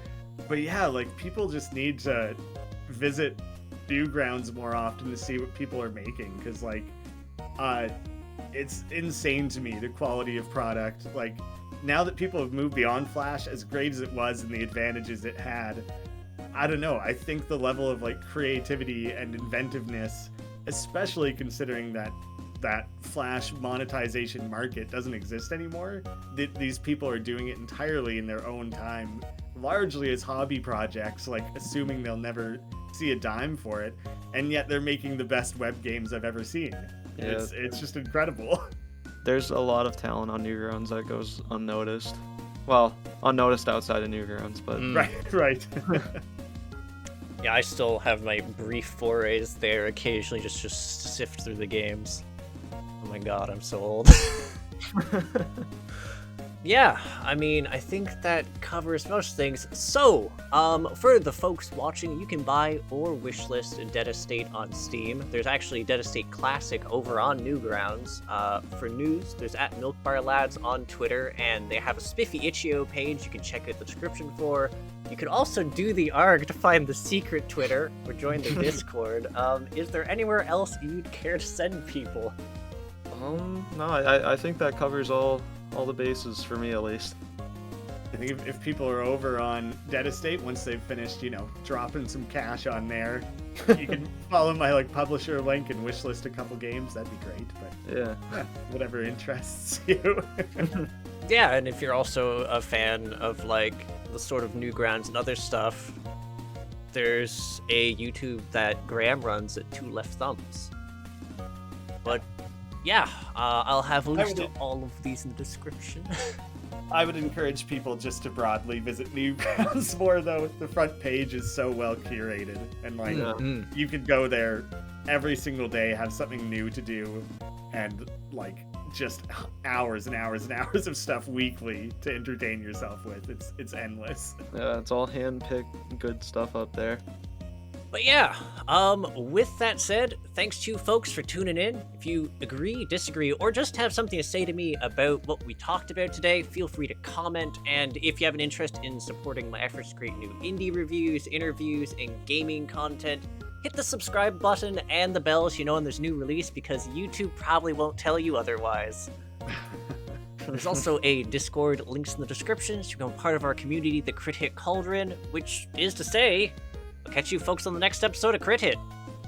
But yeah, like people just need to visit Newgrounds more often to see what people are making, because like it's insane to me the quality of product. Like now that people have moved beyond Flash, as great as it was and the advantages it had, I don't know, I think the level of like creativity and inventiveness, especially considering that Flash monetization market doesn't exist anymore. These people are doing it entirely in their own time, largely as hobby projects, like assuming they'll never see a dime for it, and yet they're making the best web games I've ever seen. Yeah. It's just incredible. There's a lot of talent on Newgrounds that goes unnoticed. Well, unnoticed outside of Newgrounds, but Right. Yeah, I still have my brief forays there occasionally just sift through the games. Oh my god, I'm so old. Yeah, I mean, I think that covers most things. So, for the folks watching, you can buy or wishlist Dead Estate on Steam. There's actually Dead Estate Classic over on Newgrounds. For news, there's at Milkbar Lads on Twitter, and they have a Spiffy Itch.io page you can check out the description for. You could also do the ARG to find the secret Twitter or join the Discord. Is there anywhere else you'd care to send people? No, I think that covers all the bases for me, at least. I think if people are over on Dead Estate, once they've finished, dropping some cash on there, you can follow my publisher link and wishlist a couple games. That'd be great. But Yeah. whatever interests you. Yeah, and if you're also a fan of the sort of Newgrounds and other stuff, there's a YouTube that Graham runs at Two Left Thumbs. But yeah, I'll have links to all of these in the description. I would encourage people just to broadly visit Newgrounds more, though. The front page is so well curated, and you could go there every single day, have something new to do, and just hours and hours and hours of stuff weekly to entertain yourself with. It's endless. Yeah, it's all hand-picked good stuff up there. But yeah, with that said, thanks to you folks for tuning in. If you agree, disagree, or just have something to say to me about what we talked about today, feel free to comment. And if you have an interest in supporting my efforts to create new indie reviews, interviews, and gaming content, hit the subscribe button and the bell so you know when there's new release, because YouTube probably won't tell you otherwise. There's also a Discord, links in the description, so you can become part of our community, the Crit Hit Cauldron, which is to say, I'll catch you folks on the next episode of Crit Hit.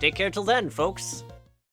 Take care till then, folks.